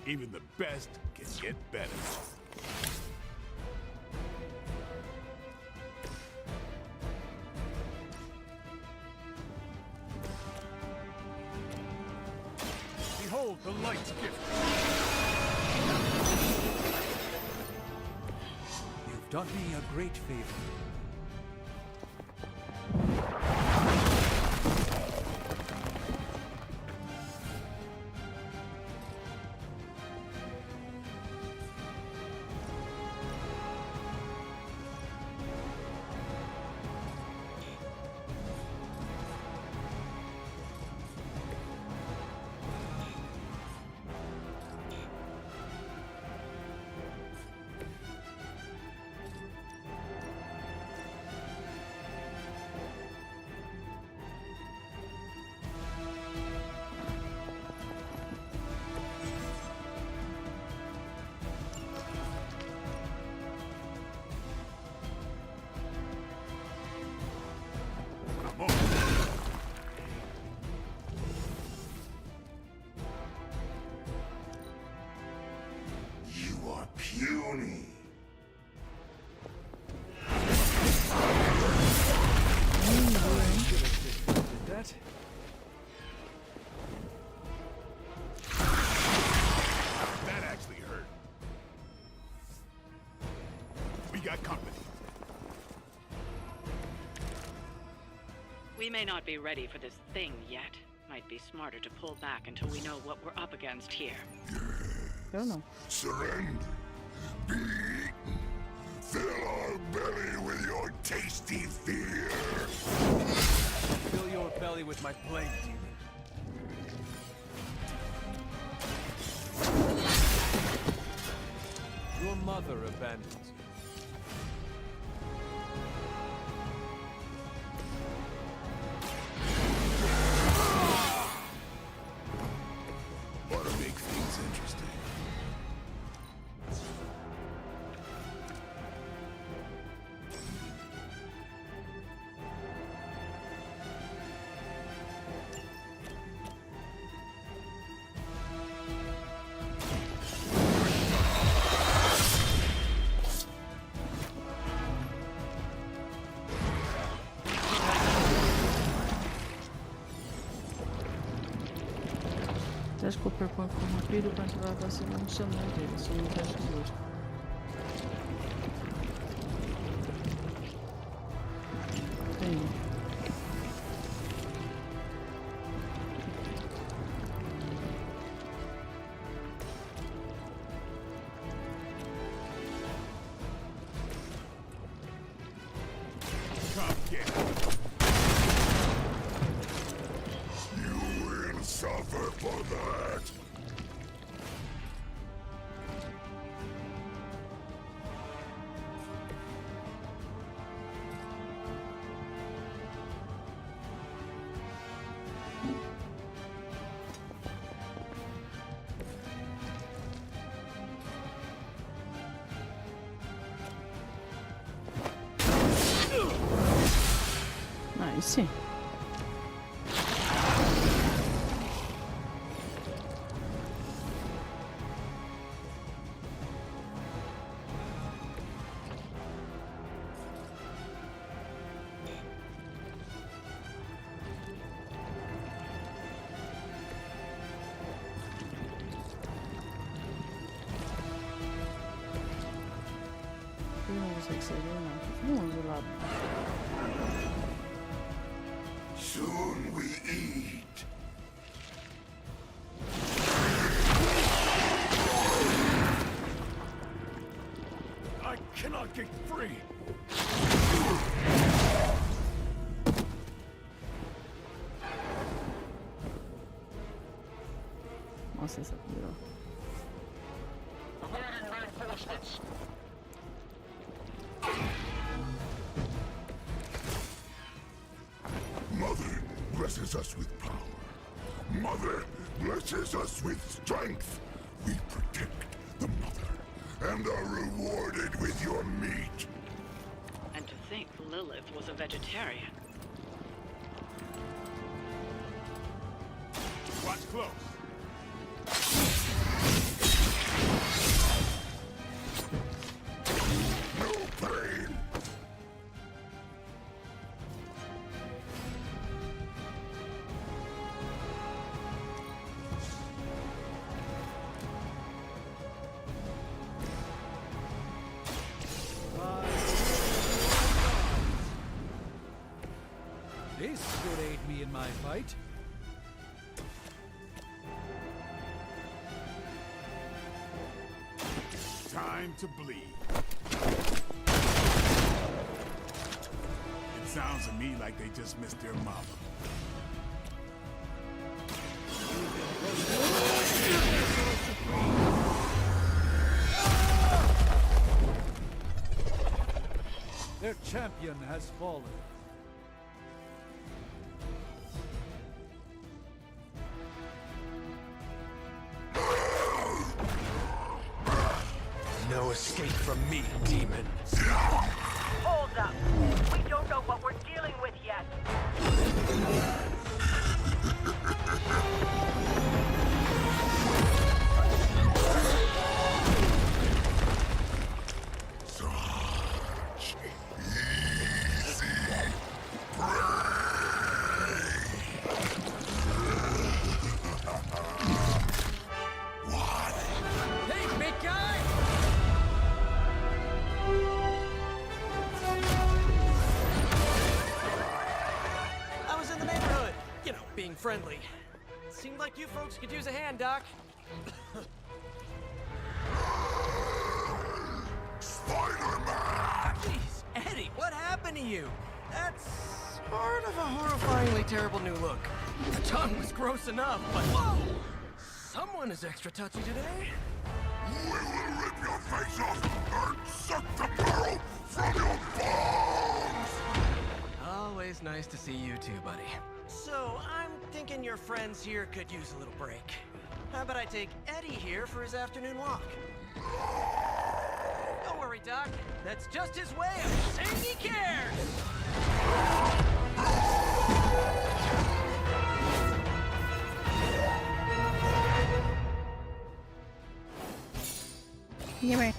Even the best can get better. Behold the light's gift. You've done me a great favor. You are puny. That? That actually hurt. We got company. We may not be ready for this thing yet. Might be smarter to pull back until we know what we're up against here. Yes. Eu não. Surrender. Be eaten. Fill our belly with your tasty fear. Fill your belly with my blade, demon. Your mother abandons you. Ought to make things interesting. Teste com o perpão corrompido para ativar a vacina no cenário dele. São um teste de hoje. Tem. Come get it. You will suffer for that. Aí sim. Eu não sei que seria, não. Vamos do lado. Soon we eat. I cannot get free. Nossa, essa virou. Mother blesses us with power. Mother blesses us with strength. We protect the mother and are rewarded with your meat. And to think Lilith was a vegetarian. Watch close. No pain. This should aid me in my fight. Time to bleed. It sounds to me like they just missed their mama. Their champion has fallen. No escape from me, demon. Hold up. We don't know what we're dealing with yet. Such easy prey. What? Hey, big guy! I was in the neighborhood. You know, being friendly. Seemed like you folks could use a hand, Doc. happened to you? That's sort of a horrifyingly terrible new look. The tongue was gross enough, but whoa! Someone is extra touchy today. We will rip your face off and suck the marrow from your bones! Always nice to see you too, buddy. So, I'm thinking your friends here could use a little break. How about I take Eddie here for his afternoon walk? Don't worry, Doc. That's just his way of saying he cares! Gimme.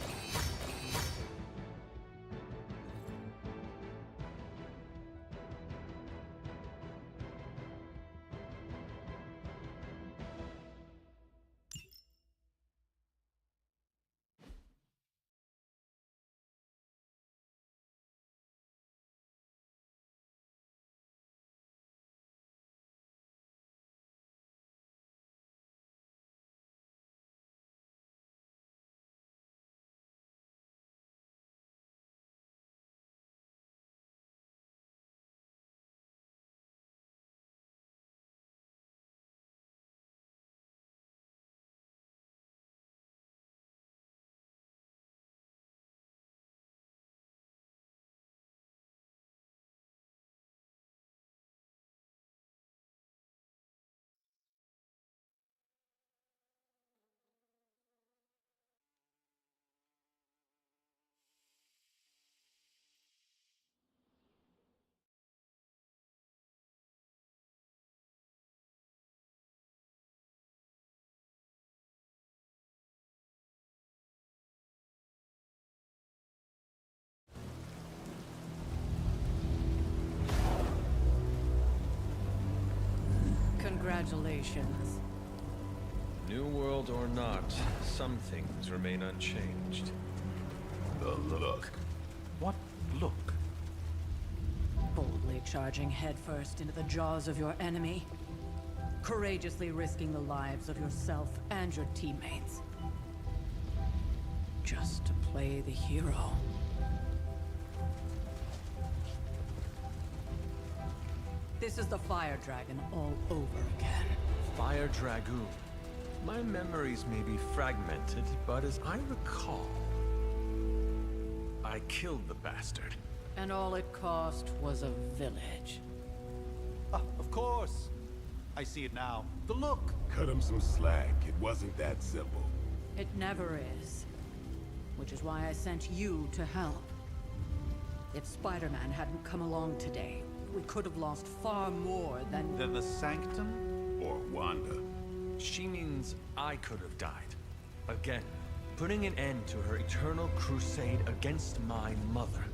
Congratulations. New world or not, some things remain unchanged. The look. What look? Boldly charging headfirst into the jaws of your enemy. Courageously risking the lives of yourself and your teammates. Just to play the hero. This is the Fire Dragon all over again. Fire Dragoon. My memories may be fragmented, but as I recall, I killed the bastard. And all it cost was a village. Ah, of course. I see it now. The look. Cut him some slack. It wasn't that simple. It never is. Which is why I sent you to help. If Spider-Man hadn't come along today, we could have lost far more than... Than the Sanctum? Or Wanda. She means I could have died. Again, putting an end to her eternal crusade against my mother.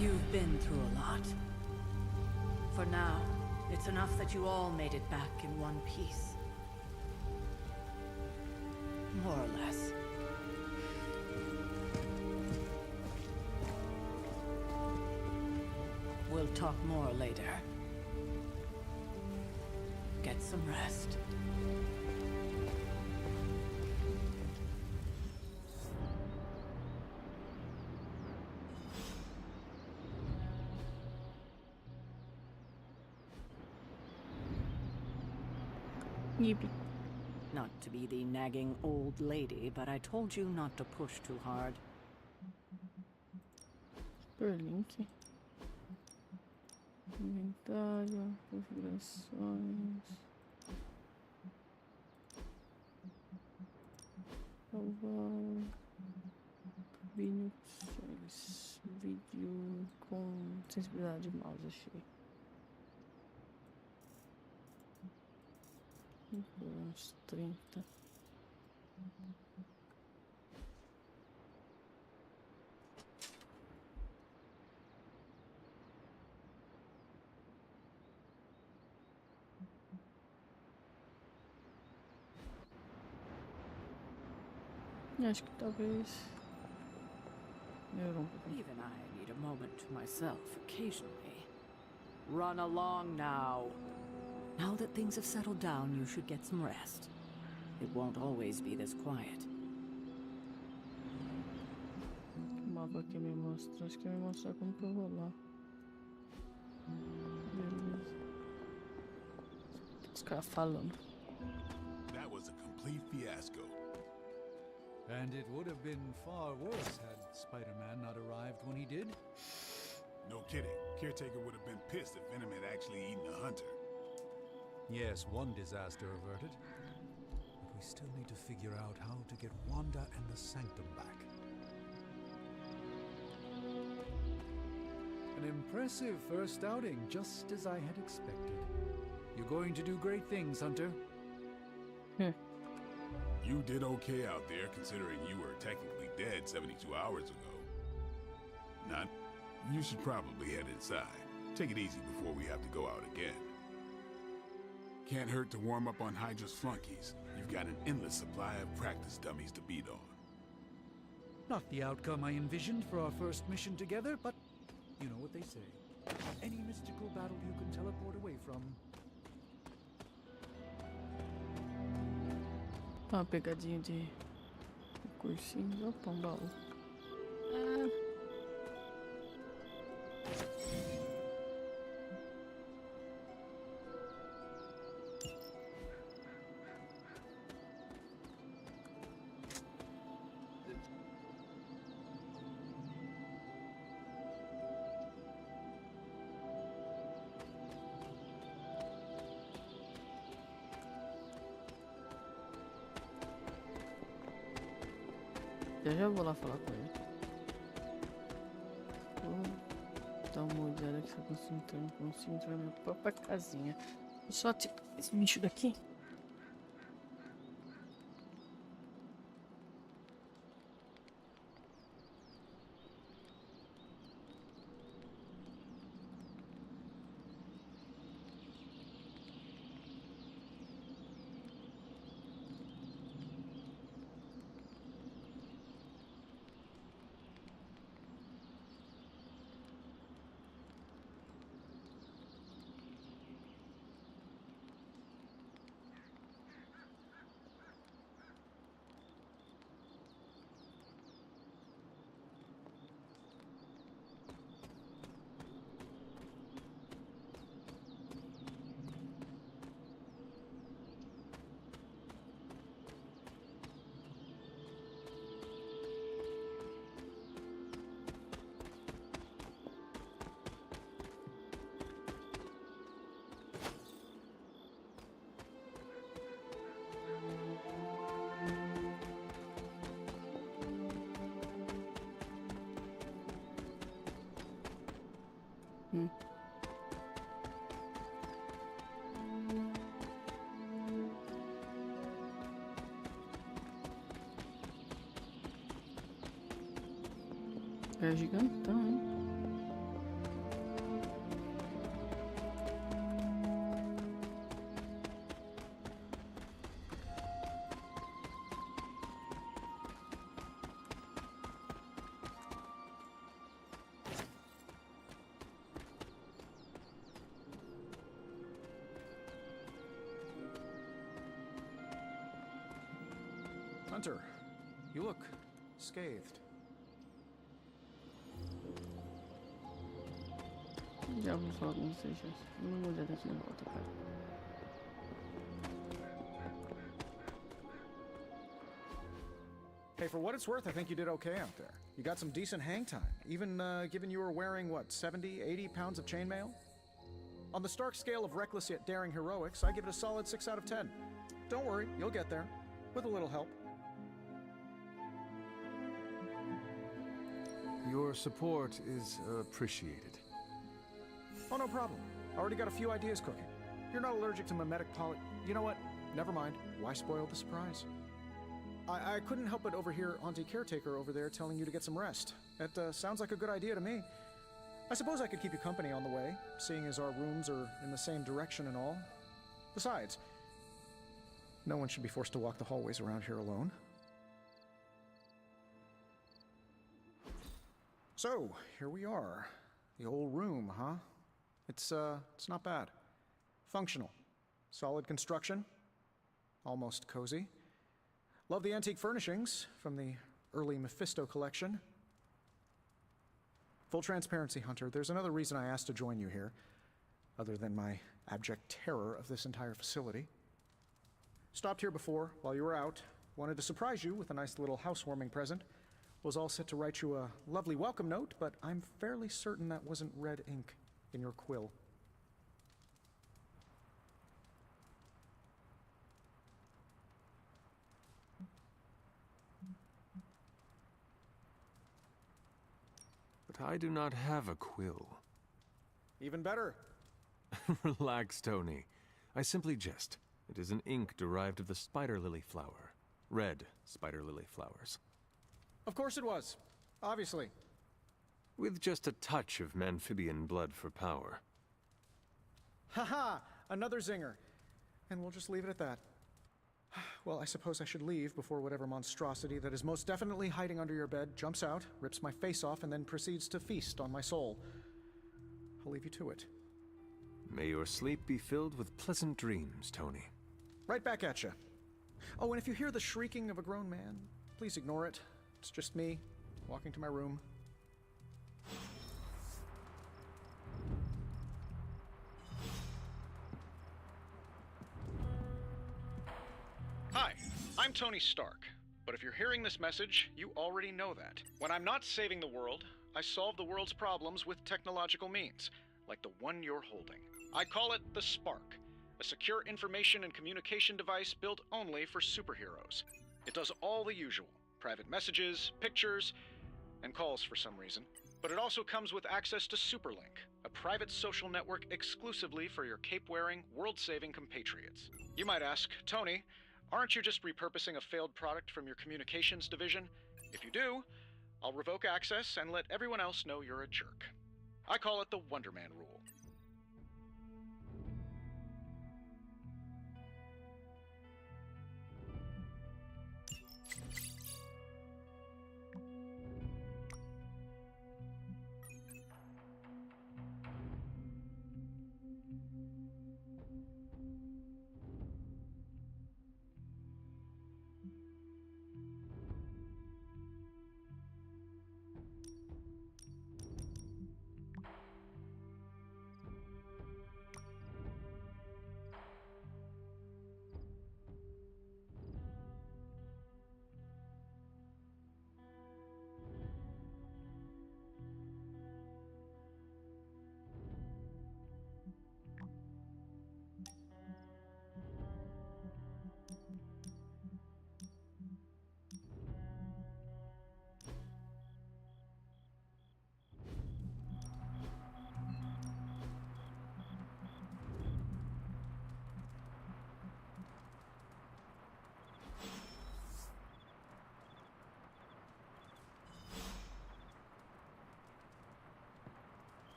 You've been through a lot. For now, it's enough that you all made it back in one piece. More or less. We'll talk more later. Get some rest. Yippee. Not to be the nagging old lady, but I told you not to push too hard. Superlink. Inventário, configurações. Salvar. Vídeo opções. Vídeo com sensibilidade de mouse, achei. Uns 30. Acho que talvez melhorou pouquinho. Even I need a moment to myself occasionally. Run along now. Now that things have settled down, you should get some rest. It won't always be this quiet. mapa que me mostra. Acho que me mostra como que eu vou lá. Beleza. Os caras falando. That was a complete fiasco. And it would have been far worse had Spider-Man not arrived when he did. No kidding. Caretaker would have been pissed if Venom had actually eaten a hunter. Yes, one disaster averted. But we still need to figure out how to get Wanda and the Sanctum back. An impressive first outing, just as I had expected. You're going to do great things, Hunter. You did okay out there, considering you were technically dead 72 hours ago. Not. You should probably head inside. Take it easy before we have to go out again. Can't hurt to warm up on Hydra's flunkies. You've got an endless supply of practice dummies to beat on. Not the outcome I envisioned for our first mission together, but you know what they say. Any mystical battle you can teleport away from. Uma pegadinha de cursinho. Opa, um baú. Ah. Eu já vou lá falar com ele. Vou dar uma olhada aqui se eu consigo entrar. Não consigo entrar na minha própria casinha. Vou só tirar esse bicho daqui. É gigantão, hein? Hunter, you look scathed. Já vou falar com vocês. Dá uma olhada aqui em volta, cara. Hey, for what it's worth, I think you did okay out there. You got some decent hang time, even given you were wearing, what, 70, 80 pounds of chainmail? On the Stark scale of reckless yet daring heroics, I give it a solid 6 out of 10. Don't worry, you'll get there, with a little help. Your support is appreciated. Oh, no problem. Already got a few ideas cooking. You're not allergic to mimetic poly... You know what? Never mind. Why spoil the surprise? I couldn't help but overhear Auntie Caretaker over there telling you to get some rest. That sounds like a good idea to me. I suppose I could keep you company on the way, seeing as our rooms are in the same direction and all. Besides, no one should be forced to walk the hallways around here alone. So, here we are. The old room, huh? It's not bad. Functional. Solid construction. Almost cozy. Love the antique furnishings from the early Mephisto collection. Full transparency, Hunter, there's another reason I asked to join you here, other than my abject terror of this entire facility. Stopped here before, while you were out. Wanted to surprise you with a nice little housewarming present. Was all set to write you a lovely welcome note, but I'm fairly certain that wasn't red ink in your quill. But I do not have a quill. Even better. Relax, Tony. I simply jest. It is an ink derived of the spider lily flower. Red spider lily flowers. Of course it was. Obviously. With just a touch of amphibian blood for power. Haha! Another zinger. And we'll just leave it at that. Well, I suppose I should leave before whatever monstrosity that is most definitely hiding under your bed jumps out, rips my face off, and then proceeds to feast on my soul. I'll leave you to it. May your sleep be filled with pleasant dreams, Tony. Right back at you. Oh, and if you hear the shrieking of a grown man, please ignore it. It's just me, walking to my room. Hi, I'm Tony Stark, but if you're hearing this message, you already know that. When I'm not saving the world, I solve the world's problems with technological means, like the one you're holding. I call it the Spark, a secure information and communication device built only for superheroes. It does all the usual, private messages, pictures, and calls for some reason. But it also comes with access to Superlink, a private social network exclusively for your cape-wearing, world-saving compatriots. You might ask, Tony, aren't you just repurposing a failed product from your communications division? If you do, I'll revoke access and let everyone else know you're a jerk. I call it the Wonder Man rule.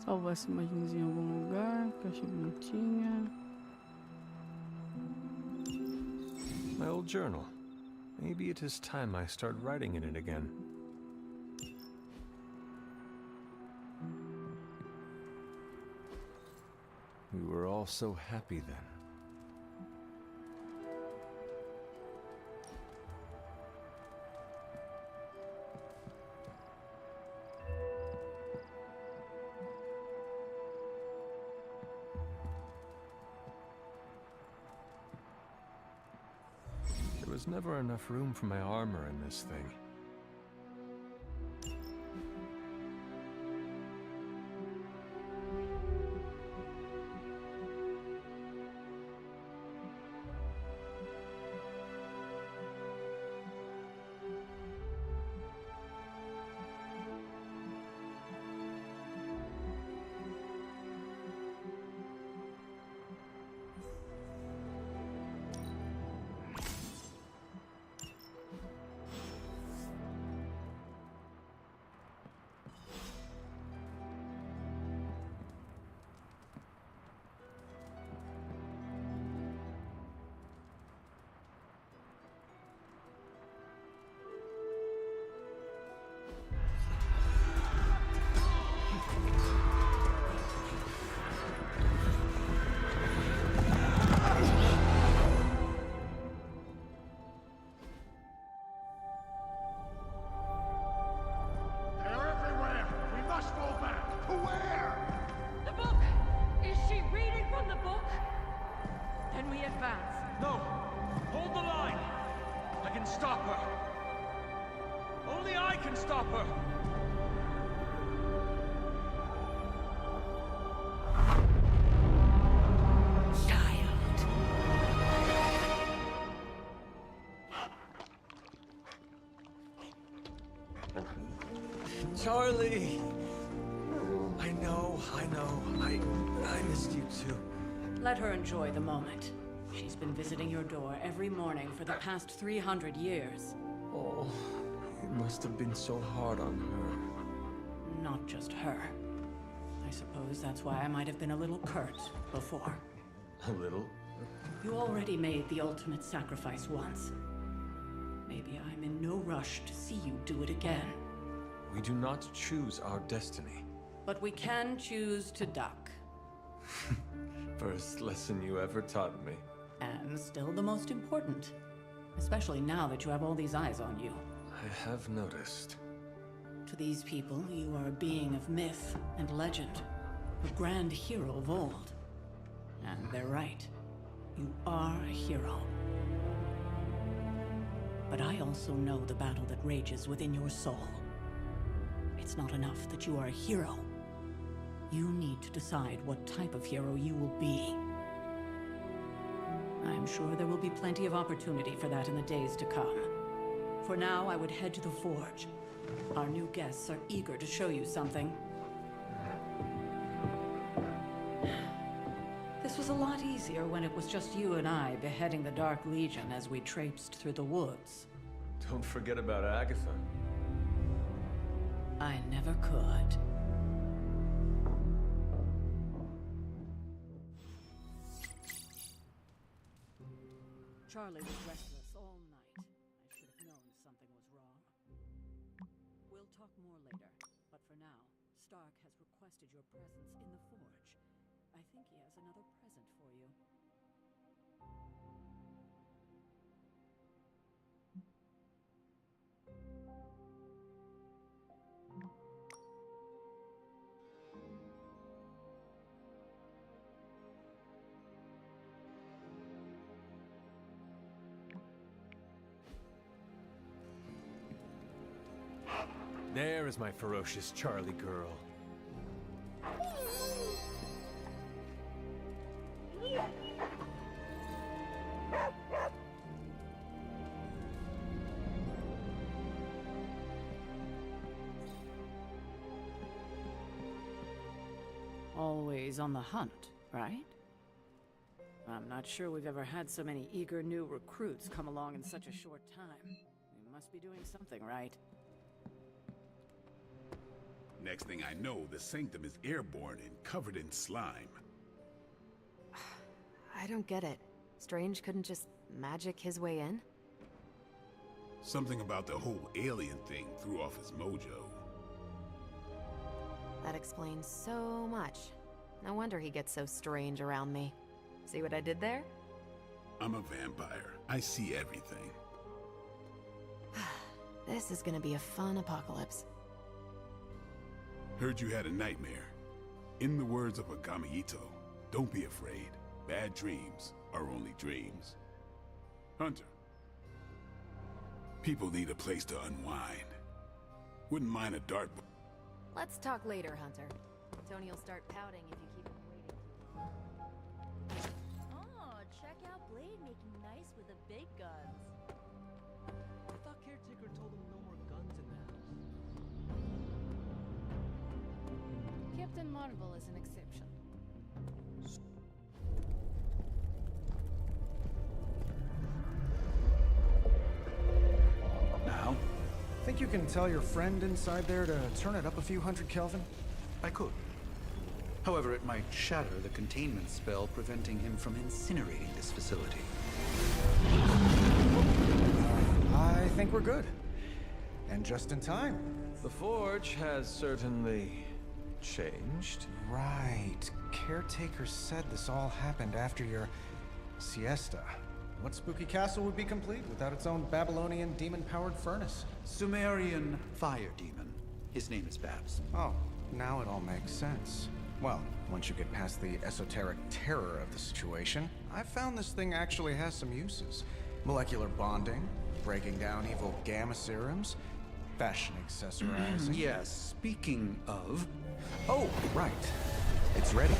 Salvar essa imagenzinha em algum lugar, que eu achei bonitinha. My old journal. Maybe it is time I start writing in it again. We were all so happy then. There was never enough room for my armor in this thing. we advance. No! Hold the line! I can stop her! Only I can stop her! Charlie! I know. I missed you too. Let her enjoy the moment. She's been visiting your door every morning for the past 300 years. Oh, it must have been so hard on her. Not just her. I suppose that's why I might have been a little curt before. A little? You already made the ultimate sacrifice once. Maybe I'm in no rush to see you do it again. We do not choose our destiny. But we can choose to duck. First lesson you ever taught me. And still the most important. Especially now that you have all these eyes on you. I have noticed. To these people, you are a being of myth and legend. A grand hero of old. And they're right. You are a hero. But I also know the battle that rages within your soul. It's not enough that you are a hero. You need to decide what type of hero you will be. I'm sure there will be plenty of opportunity for that in the days to come. For now, I would head to the forge. Our new guests are eager to show you something. This was a lot easier when it was just you and I beheading the Dark Legion as we traipsed through the woods. Don't forget about Agatha. I never could. Charlie was restless all night. I should have known something was wrong. We'll talk more later, but for now, Stark has requested your presence in the forge. I think he has another present for you. There is my ferocious Charlie girl. Always on the hunt, right? I'm not sure we've ever had so many eager new recruits come along in such a short time. We must be doing something right. Next thing I know, the sanctum is airborne and covered in slime. I don't get it. Strange couldn't just magic his way in? Something about the whole alien thing threw off his mojo. That explains so much. No wonder he gets so strange around me. See what I did there? I'm a vampire. I see everything. This is gonna be a fun apocalypse. Heard you had a nightmare. In the words of a Gamito, don't be afraid. Bad dreams are only dreams. Hunter. People need a place to unwind. Wouldn't mind a dart. Let's talk later, Hunter. Tony will start pouting if you keep him waiting. Oh, check out Blade making nice with the big guns. I thought Caretaker told him no more guns in the house. Captain Marvel is an exception. Now? Think you can tell your friend inside there to turn it up a few hundred Kelvin? I could. However, it might shatter the containment spell preventing him from incinerating this facility. I think we're good. And just in time. The forge has certainly changed. Right. Caretaker said this all happened after your siesta. What spooky castle would be complete without its own Babylonian demon-powered furnace? Sumerian fire demon. His name is Babs. Oh, now it all makes sense. Well, once you get past the esoteric terror of the situation, I've found this thing actually has some uses. Molecular bonding, breaking down evil gamma serums, fashion accessorizing. Yes, speaking of... Oh, right. It's ready.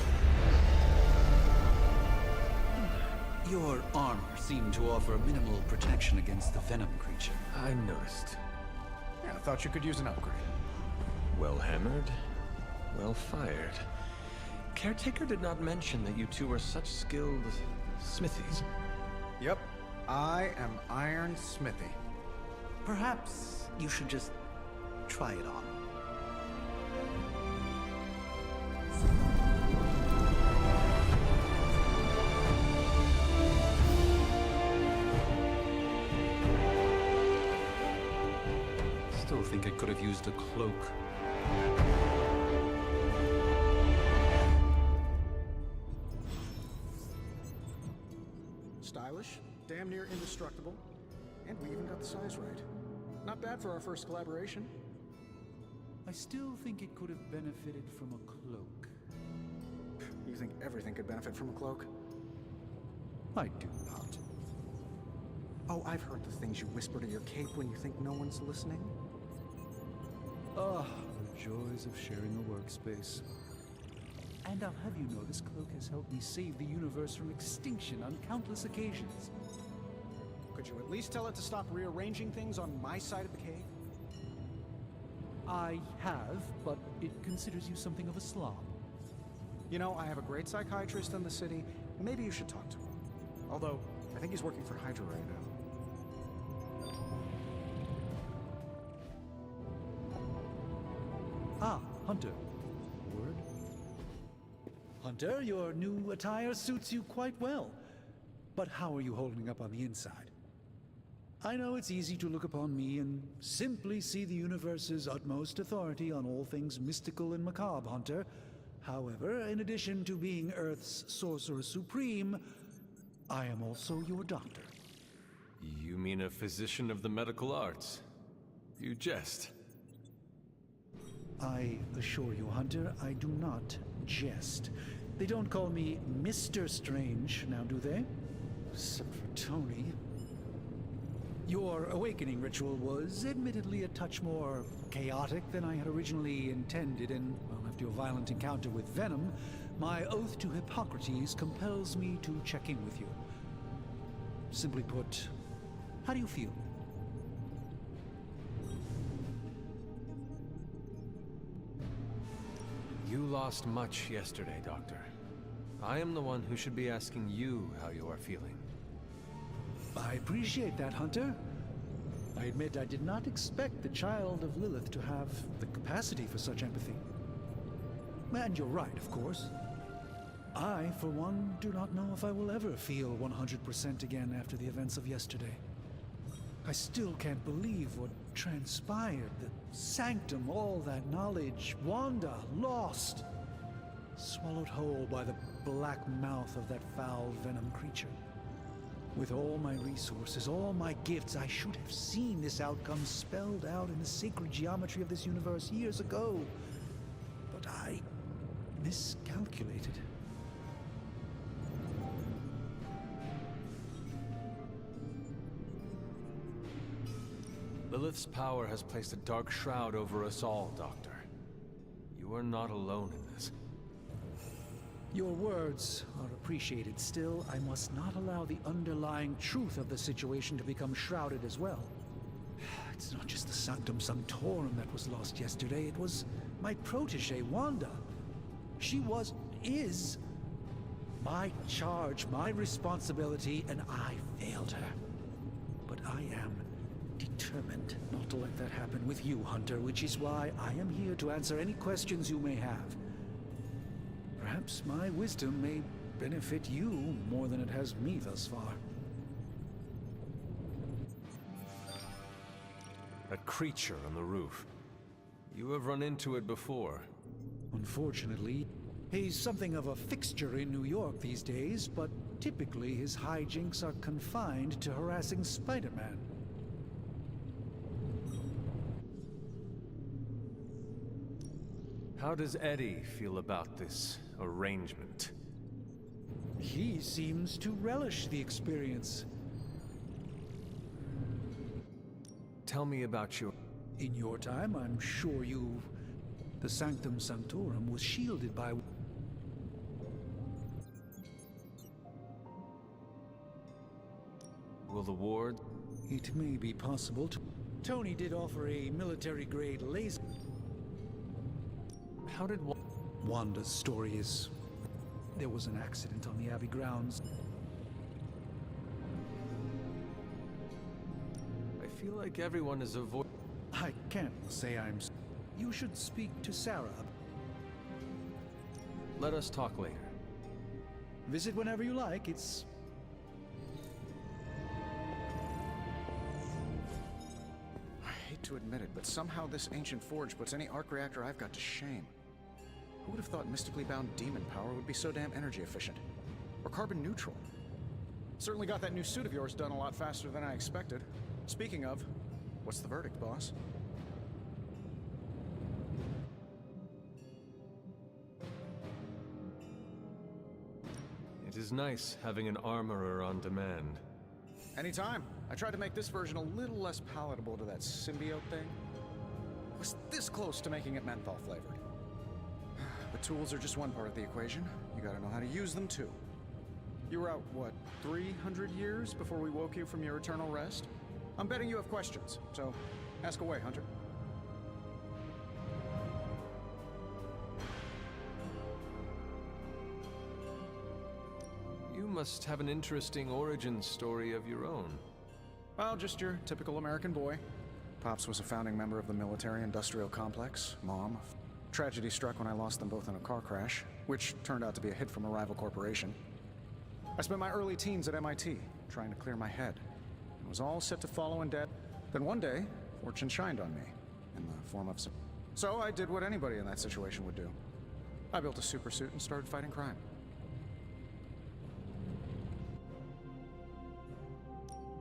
Your armor seemed to offer minimal protection against the venom creature. I noticed. Yeah, I thought you could use an upgrade. Well hammered, well fired. Caretaker did not mention that you two are such skilled smithies. Yep, I am Iron Smithy. Perhaps you should just try it on. Still think I could have used a cloak. Stylish, damn near indestructible, and we even got the size right. Not bad for our first collaboration. I still think it could have benefited from a cloak. You think everything could benefit from a cloak? I do not. Oh, I've heard the things you whisper to your cape when you think no one's listening. Ah, the joys of sharing a workspace. And I'll have you know, this cloak has helped me save the universe from extinction on countless occasions. Could you at least tell it to stop rearranging things on my side of the cave? I have, but it considers you something of a slob. You know, I have a great psychiatrist in the city. Maybe you should talk to him. Although, I think he's working for Hydra right now. Ah, Hunter. Word? Hunter, your new attire suits you quite well. But how are you holding up on the inside? I know it's easy to look upon me and simply see the universe's utmost authority on all things mystical and macabre, Hunter. However, in addition to being Earth's Sorcerer Supreme, I am also your doctor. You mean a physician of the medical arts? You jest. I assure you, Hunter, I do not jest. They don't call me Mr. Strange, now do they? Except for Tony. Your awakening ritual was admittedly a touch more chaotic than I had originally intended, and, well, after your violent encounter with Venom, my oath to Hippocrates compels me to check in with you. Simply put, how do you feel? You lost much yesterday, Doctor. I am the one who should be asking you how you are feeling. I appreciate that, Hunter. I admit I did not expect the child of Lilith to have the capacity for such empathy. And you're right, of course. I, for one, do not know if I will ever feel 100% again after the events of yesterday. I still can't believe what transpired. The sanctum, all that knowledge, Wanda, lost. Swallowed whole by the black mouth of that foul venom creature. With all my resources, all my gifts, I should have seen this outcome spelled out in the sacred geometry of this universe years ago. But I miscalculated. Lilith's power has placed a dark shroud over us all, Doctor. You are not alone in this. Your words are appreciated. Still, I must not allow the underlying truth of the situation to become shrouded as well. It's not just the Sanctum Sanctorum that was lost yesterday. It was my protege, Wanda. She is my charge, my responsibility, and I failed her. But I am determined not to let that happen with you, Hunter, which is why I am here to answer any questions you may have. Perhaps my wisdom may benefit you more than it has me thus far. That creature on the roof. You have run into it before. Unfortunately, he's something of a fixture in New York these days, but typically his hijinks are confined to harassing Spider-Man. How does Eddie feel about this arrangement? He seems to relish the experience. Tell me about your... In your time, I'm sure you... The Sanctum Sanctorum was shielded by... Will the ward... It may be possible to... Tony did offer a military-grade laser. How did... Wanda's story is... There was an accident on the Abbey grounds. I feel like everyone is avoiding... I can't say I'm... You should speak to Sarah. Let us talk later. Visit whenever you like, it's... I hate to admit it, but somehow this ancient forge puts any arc reactor I've got to shame. Who would have thought mystically bound demon power would be so damn energy efficient? Or carbon neutral? Certainly got that new suit of yours done a lot faster than I expected. Speaking of, what's the verdict, boss? It is nice having an armorer on demand. Anytime. I tried to make this version a little less palatable to that symbiote thing. I was this close to making it menthol flavored. But tools are just one part of the equation. You gotta know how to use them too. You were out, what, 300 years before we woke you from your eternal rest? I'm betting you have questions, so ask away, Hunter. You must have an interesting origin story of your own. Well, just your typical American boy. Pops was a founding member of the military-industrial complex. Mom, tragedy struck when I lost them both in a car crash, which turned out to be a hit from a rival corporation. I spent my early teens at MIT, trying to clear my head, and was all set to follow in debt. Then one day, fortune shined on me, in the form of some... So I did what anybody in that situation would do. I built a super suit and started fighting crime.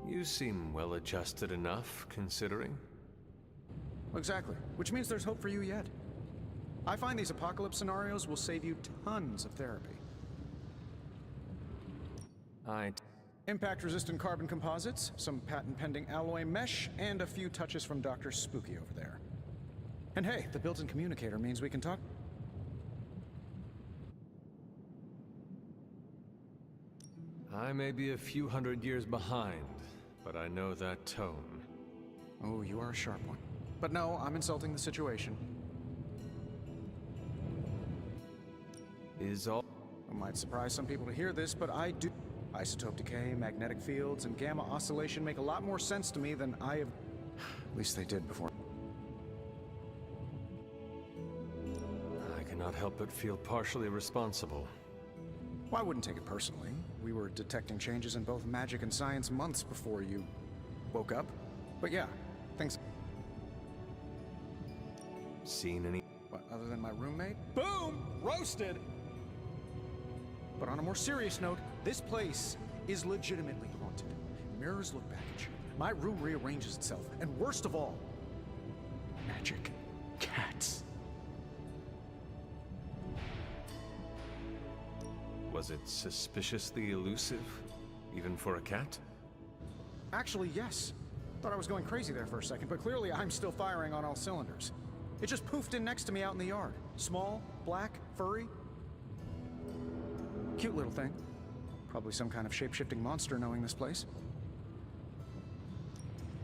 You seem well-adjusted enough, considering. Exactly, which means there's hope for you yet. I find these apocalypse scenarios will save you tons of therapy. Impact-resistant carbon composites, some patent-pending alloy mesh, and a few touches from Dr. Spooky over there. And hey, the built-in communicator means we can talk. I may be a few hundred years behind, but I know that tone. Oh, you are a sharp one. But no, I'm insulting the situation. Is all... It might surprise some people to hear this, but I do... Isotope decay, magnetic fields, and gamma oscillation make a lot more sense to me than I have... At least they did before. I cannot help but feel partially responsible. Well, I wouldn't take it personally. We were detecting changes in both magic and science months before you woke up. But yeah, things... Seen any... What, other than my roommate? Boom! Roasted! But on a more serious note, this place is legitimately haunted. Mirrors look back at you. My room rearranges itself. And worst of all, magic cats. Was it suspiciously elusive, even for a cat? Actually, yes. Thought I was going crazy there for a second, but clearly I'm still firing on all cylinders. It just poofed in next to me out in the yard. Small, black, furry. Cute little thing. Probably some kind of shape-shifting monster knowing this place.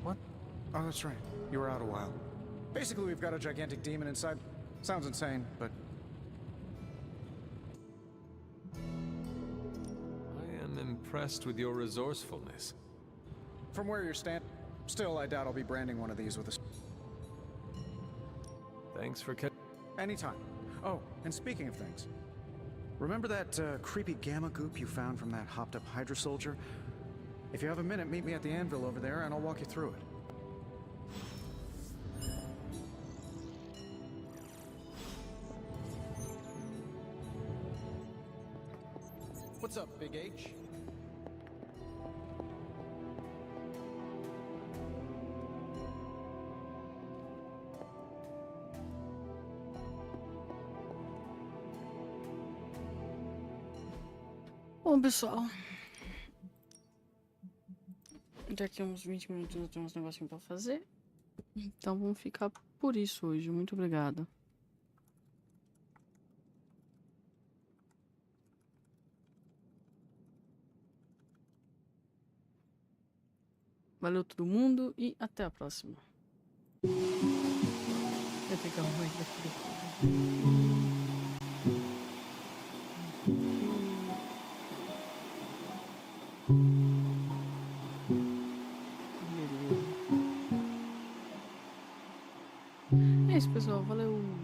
What? Oh, that's right. You were out a while. Basically, we've got a gigantic demon inside. Sounds insane, but... I am impressed with your resourcefulness. From where you're standing, still, I doubt I'll be branding one of these with a... Thanks for Anytime. Oh, and speaking of things, remember that creepy gamma goop you found from that hopped-up Hydra soldier? If you have a minute, meet me at the anvil over there, and I'll walk you through it. What's up, Big H? Bom, pessoal. Daqui a uns 20 minutos eu tenho uns negocinhos pra fazer. Então vamos ficar por isso hoje. Muito obrigada. Valeu todo mundo e até a próxima. Eu tenho que arrumar isso daqui depois. É isso, pessoal. Valeu.